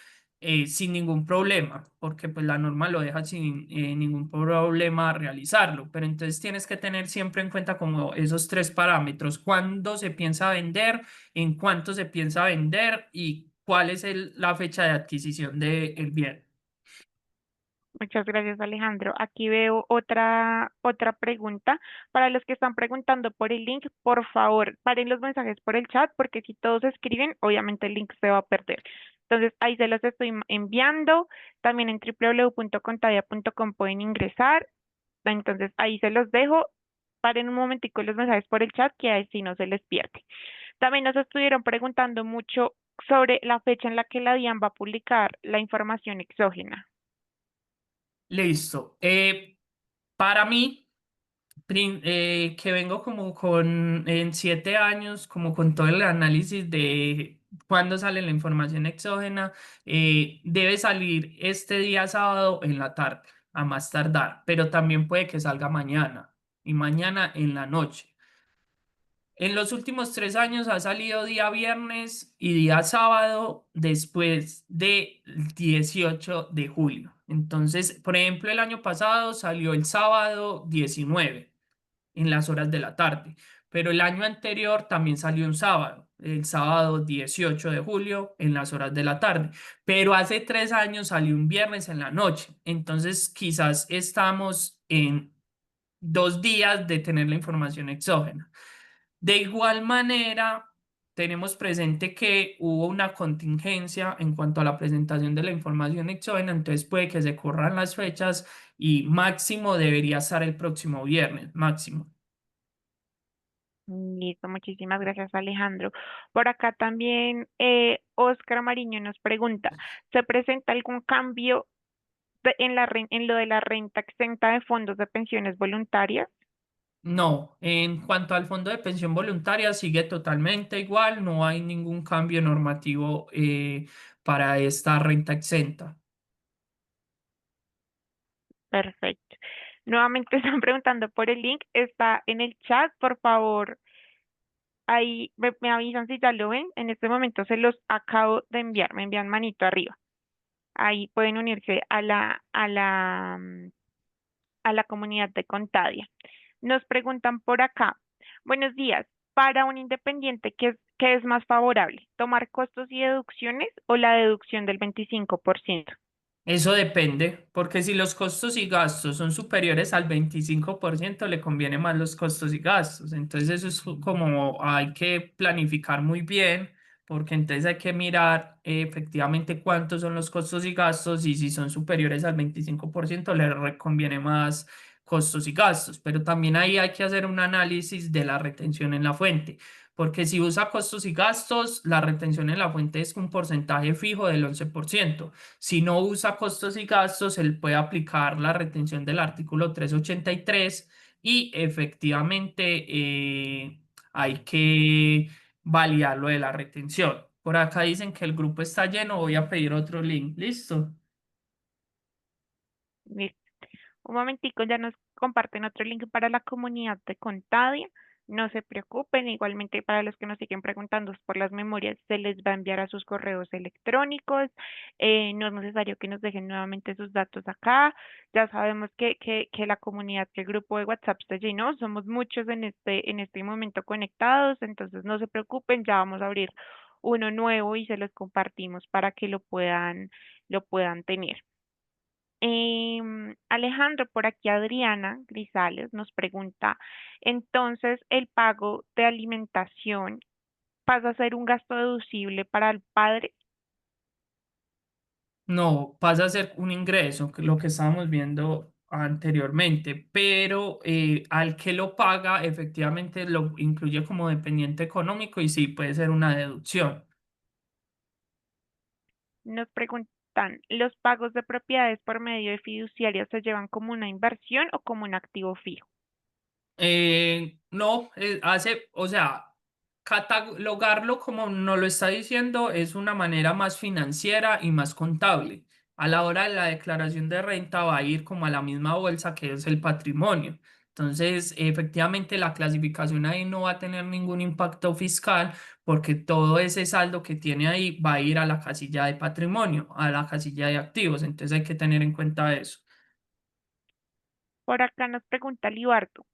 sin ningún problema, porque pues la norma lo deja sin ningún problema realizarlo, pero entonces tienes que tener siempre en cuenta como esos tres parámetros: cuándo se piensa vender, en cuánto se piensa vender y cuál es la fecha de adquisición del bien. Muchas gracias, Alejandro. Aquí veo otra pregunta. Para los que están preguntando por el link, por favor, paren los mensajes por el chat, porque si todos escriben, obviamente el link se va a perder. Entonces, ahí se los estoy enviando. También en www.contadia.com pueden ingresar. Entonces, ahí se los dejo. Paren un momentico los mensajes por el chat, que así no se les pierde. También nos estuvieron preguntando mucho sobre la fecha en la que la DIAN va a publicar la información exógena. Listo. Para mí, que vengo como con en 7 años, como con todo el análisis de cuándo sale la información exógena, debe salir este día sábado en la tarde, a más tardar, pero también puede que salga mañana y mañana en la noche. En los últimos 3 años ha salido día viernes y día sábado después del 18 de julio. Entonces, por ejemplo, el año pasado salió el sábado 19 en las horas de la tarde, pero el año anterior también salió un sábado. el sábado 18 de julio en las horas de la tarde, pero hace 3 años salió un viernes en la noche, entonces quizás estamos en 2 días de tener la información exógena. De igual manera, tenemos presente que hubo una contingencia en cuanto a la presentación de la información exógena, entonces puede que se corran las fechas y máximo debería estar el próximo viernes, máximo. Listo, muchísimas gracias, Alejandro. Por acá también Oscar Mariño nos pregunta, ¿se presenta algún cambio en lo de la renta exenta de fondos de pensiones voluntarias? No, en cuanto al fondo de pensión voluntaria sigue totalmente igual, no hay ningún cambio normativo para esta renta exenta. Perfecto. Nuevamente están preguntando por el link, está en el chat, por favor, ahí me avisan si ya lo ven. En este momento se los acabo de enviar, me envían manito arriba. Ahí pueden unirse a la comunidad de Contadia. Nos preguntan por acá, buenos días, para un independiente, ¿qué es más favorable? ¿Tomar costos y deducciones o la deducción del 25%? Eso depende, porque si los costos y gastos son superiores al 25%, le conviene más los costos y gastos. Entonces eso es como hay que planificar muy bien, porque entonces hay que mirar efectivamente cuántos son los costos y gastos y si son superiores al 25%, conviene más costos y gastos. Pero también ahí hay que hacer un análisis de la retención en la fuente. Porque si usa costos y gastos, la retención en la fuente es un porcentaje fijo del 11%. Si no usa costos y gastos, él puede aplicar la retención del artículo 383 y efectivamente hay que validar lo de la retención. Por acá dicen que el grupo está lleno, voy a pedir otro link. ¿Listo? Un momentico, ya nos comparten otro link para la comunidad de Contadia. No se preocupen, igualmente para los que nos siguen preguntando por las memorias, se les va a enviar a sus correos electrónicos. No es necesario que nos dejen nuevamente sus datos acá. Ya sabemos que la comunidad, que el grupo de WhatsApp se llenó. Somos muchos en este momento conectados, entonces no se preocupen, ya vamos a abrir uno nuevo y se los compartimos para que lo puedan tener. Alejandro, por aquí Adriana Grisales nos pregunta, entonces el pago de alimentación pasa a ser un gasto deducible para el padre. No, pasa a ser un ingreso, que lo que estábamos viendo anteriormente, pero al que lo paga efectivamente lo incluye como dependiente económico y sí puede ser una deducción. Nos preguntan, ¿los pagos de propiedades por medio de fiduciarias se llevan como una inversión o como un activo fijo? No, o sea, catalogarlo como nos lo está diciendo es una manera más financiera y más contable. A la hora de la declaración de renta va a ir como a la misma bolsa que es el patrimonio. Entonces, efectivamente, la clasificación ahí no va a tener ningún impacto fiscal porque todo ese saldo que tiene ahí va a ir a la casilla de patrimonio, a la casilla de activos. Entonces, hay que tener en cuenta eso. Por acá nos pregunta Libardo,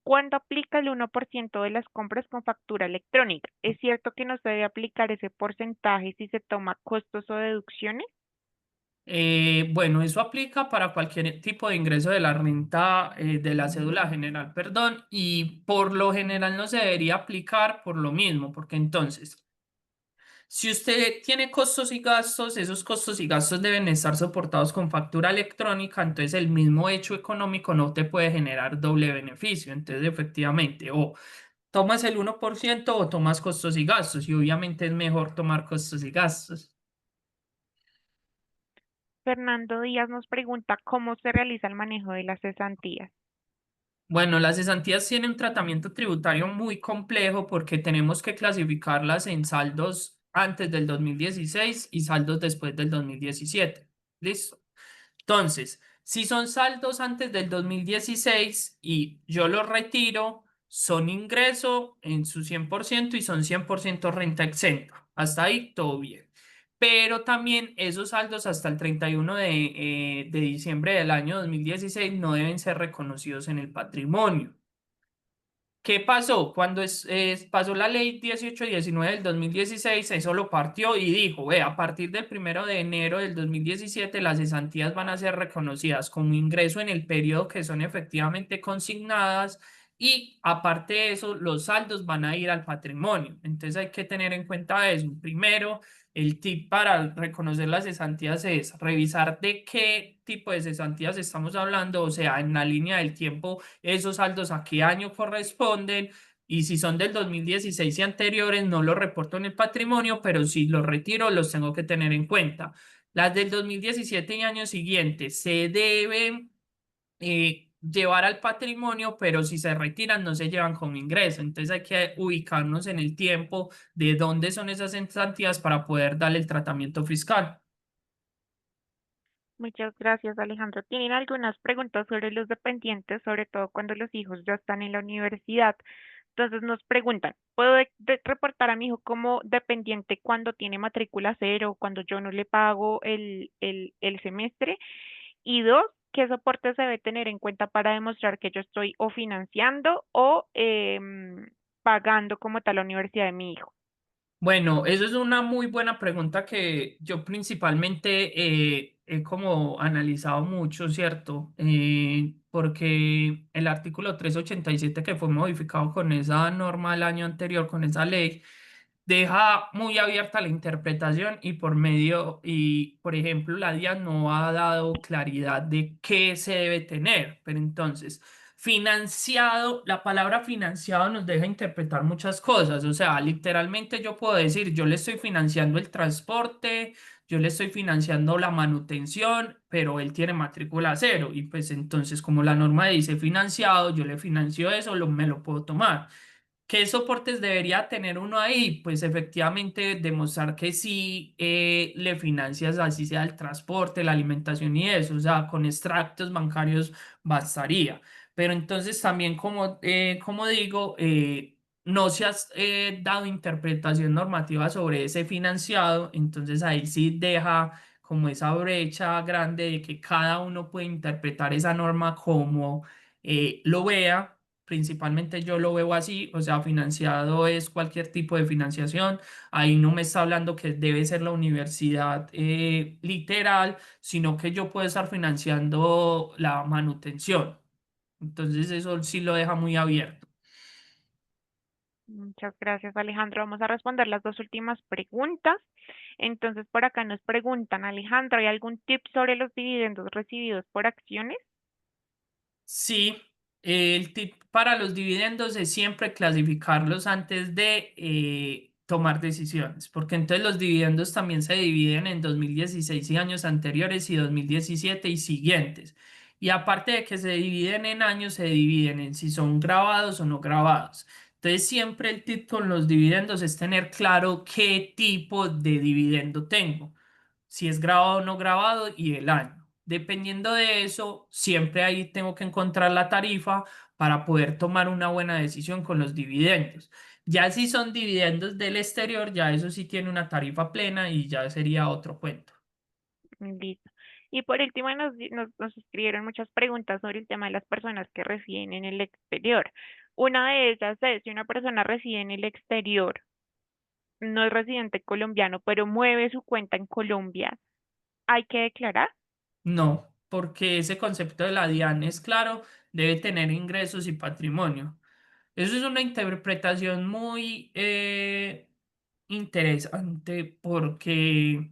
¿cuándo aplica el 1% de las compras con factura electrónica? ¿Es cierto que no se debe aplicar ese porcentaje si se toma costos o deducciones? Bueno, eso aplica para cualquier tipo de ingreso de la renta de la cédula general, perdón, y por lo general no se debería aplicar por lo mismo, porque entonces, si usted tiene costos y gastos, esos costos y gastos deben estar soportados con factura electrónica, entonces el mismo hecho económico no te puede generar doble beneficio. Entonces, efectivamente, o tomas el 1% o tomas costos y gastos, y obviamente es mejor tomar costos y gastos. Fernando Díaz nos pregunta cómo se realiza el manejo de las cesantías. Bueno, las cesantías tienen un tratamiento tributario muy complejo porque tenemos que clasificarlas en saldos antes del 2016 y saldos después del 2017. ¿Listo? Entonces, si son saldos antes del 2016 y yo los retiro, son ingreso en su 100% y son 100% renta exenta. Hasta ahí todo bien. Pero también esos saldos hasta el 31 de diciembre del año 2016 no deben ser reconocidos en el patrimonio. ¿Qué pasó? Cuando pasó la ley 1819 del 2016, eso lo partió y dijo, ve, a partir del 1 de enero del 2017 las cesantías van a ser reconocidas como ingreso en el periodo que son efectivamente consignadas y aparte de eso, los saldos van a ir al patrimonio. Entonces hay que tener en cuenta eso. Primero, el tip para reconocer las cesantías es revisar de qué tipo de cesantías estamos hablando, o sea, en la línea del tiempo esos saldos a qué año corresponden y si son del 2016 y anteriores no los reporto en el patrimonio, pero si los retiro los tengo que tener en cuenta. Las del 2017 y años siguientes se deben llevar al patrimonio, pero si se retiran no se llevan como ingreso. Entonces hay que ubicarnos en el tiempo de dónde son esas cesantías para poder darle el tratamiento fiscal. Muchas gracias, Alejandro. ¿Tienen algunas preguntas sobre los dependientes, sobre todo cuando los hijos ya están en la universidad? Entonces nos preguntan, ¿puedo reportar a mi hijo como dependiente cuando tiene matrícula cero, cuando yo no le pago el semestre? Y dos, ¿qué soporte se debe tener en cuenta para demostrar que yo estoy o financiando o pagando como tal la universidad de mi hijo? Bueno, eso es una muy buena pregunta que yo principalmente he como analizado mucho, ¿cierto? Porque el artículo 387 que fue modificado con esa norma el año anterior, con esa ley, deja muy abierta la interpretación y por ejemplo, la DIAN no ha dado claridad de qué se debe tener. Pero entonces, financiado, la palabra financiado nos deja interpretar muchas cosas. O sea, literalmente yo puedo decir, yo le estoy financiando el transporte, yo le estoy financiando la manutención, pero él tiene matrícula cero. Y pues entonces, como la norma dice financiado, yo le financio eso, me lo puedo tomar. ¿Qué soportes debería tener uno ahí? Pues efectivamente demostrar que sí le financias así sea el transporte, la alimentación y eso, o sea, con extractos bancarios bastaría. Pero entonces también como digo, no se ha dado interpretación normativa sobre ese financiado, entonces ahí sí deja como esa brecha grande de que cada uno puede interpretar esa norma como lo vea. Principalmente yo lo veo así, o sea, financiado es cualquier tipo de financiación. Ahí no me está hablando que debe ser la universidad literal, sino que yo puedo estar financiando la manutención. Entonces eso sí lo deja muy abierto. Muchas gracias, Alejandro. Vamos a responder las dos últimas preguntas. Entonces, por acá nos preguntan, Alejandro, ¿hay algún tip sobre los dividendos recibidos por acciones? Sí, el tip para los dividendos es siempre clasificarlos antes de tomar decisiones, porque entonces los dividendos también se dividen en 2016 y años anteriores y 2017 y siguientes. Y aparte de que se dividen en años, se dividen en si son grabados o no grabados. Entonces siempre el tip con los dividendos es tener claro qué tipo de dividendo tengo, si es grabado o no grabado y el año. Dependiendo de eso, siempre ahí tengo que encontrar la tarifa para poder tomar una buena decisión con los dividendos. Ya si son dividendos del exterior, ya eso sí tiene una tarifa plena y ya sería otro cuento. Listo. Y por último, nos escribieron muchas preguntas sobre el tema de las personas que residen en el exterior. Una de ellas es, si una persona reside en el exterior, no es residente colombiano, pero mueve su cuenta en Colombia, ¿hay que declarar? No, porque ese concepto de la DIAN es claro, debe tener ingresos y patrimonio. Eso es una interpretación muy interesante porque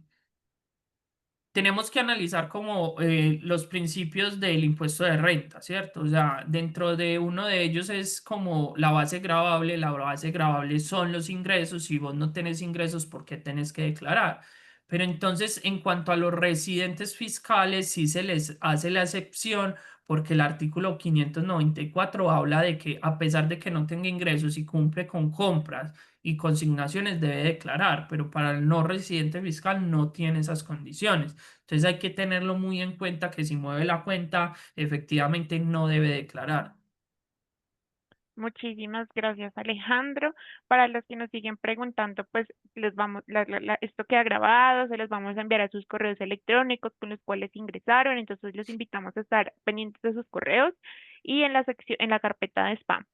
tenemos que analizar como los principios del impuesto de renta, ¿cierto? O sea, dentro de uno de ellos es como la base gravable son los ingresos, si vos no tenés ingresos, ¿por qué tenés que declarar? Pero entonces, en cuanto a los residentes fiscales, sí se les hace la excepción porque el artículo 594 habla de que a pesar de que no tenga ingresos y cumple con compras y consignaciones debe declarar, pero para el no residente fiscal no tiene esas condiciones. Entonces hay que tenerlo muy en cuenta que si mueve la cuenta, efectivamente no debe declarar. Muchísimas gracias, Alejandro. Para los que nos siguen preguntando, pues les vamos, esto queda grabado, se los vamos a enviar a sus correos electrónicos con los cuales ingresaron. Entonces los invitamos a estar pendientes de sus correos y en la sección, en la carpeta de spam.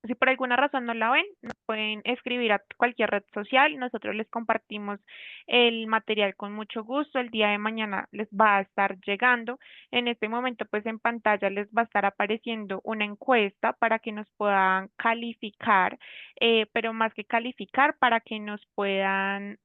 Si por alguna razón no la ven, nos pueden escribir a cualquier red social. Nosotros les compartimos el material con mucho gusto. El día de mañana les va a estar llegando. En este momento, pues en pantalla les va a estar apareciendo una encuesta para que nos puedan calificar, pero más que calificar, para que nos puedan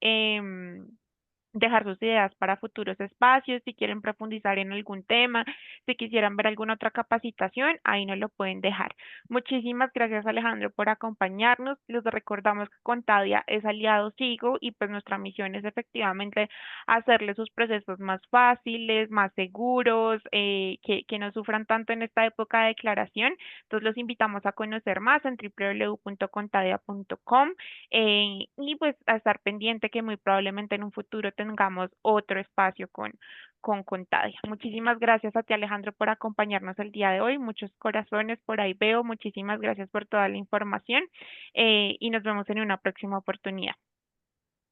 dejar sus ideas para futuros espacios, si quieren profundizar en algún tema, si quisieran ver alguna otra capacitación, ahí nos lo pueden dejar. Muchísimas gracias, Alejandro, por acompañarnos. Les recordamos que Contadia es aliado SIGO y pues nuestra misión es efectivamente hacerle sus procesos más fáciles, más seguros, que no sufran tanto en esta época de declaración. Entonces los invitamos a conocer más en www.contadia.com, y pues a estar pendiente que muy probablemente en un futuro tengamos otro espacio con Contadia. Muchísimas gracias a ti, Alejandro, por acompañarnos el día de hoy. Muchos corazones por ahí veo. Muchísimas gracias por toda la información, y nos vemos en una próxima oportunidad.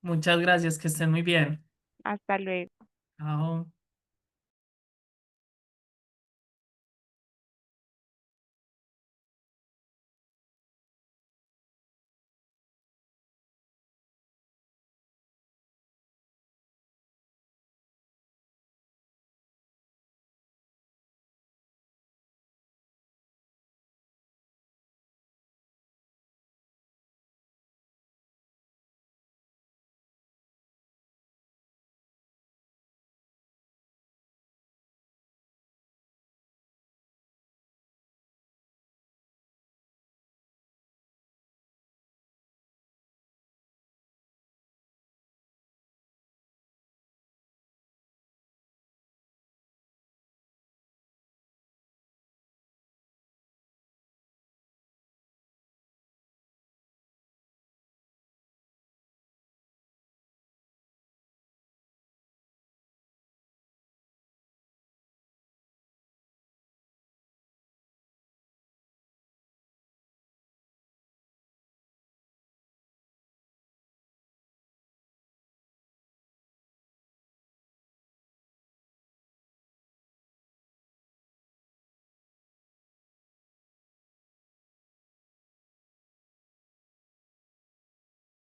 Muchas gracias, que estén muy bien. Hasta luego. Chao.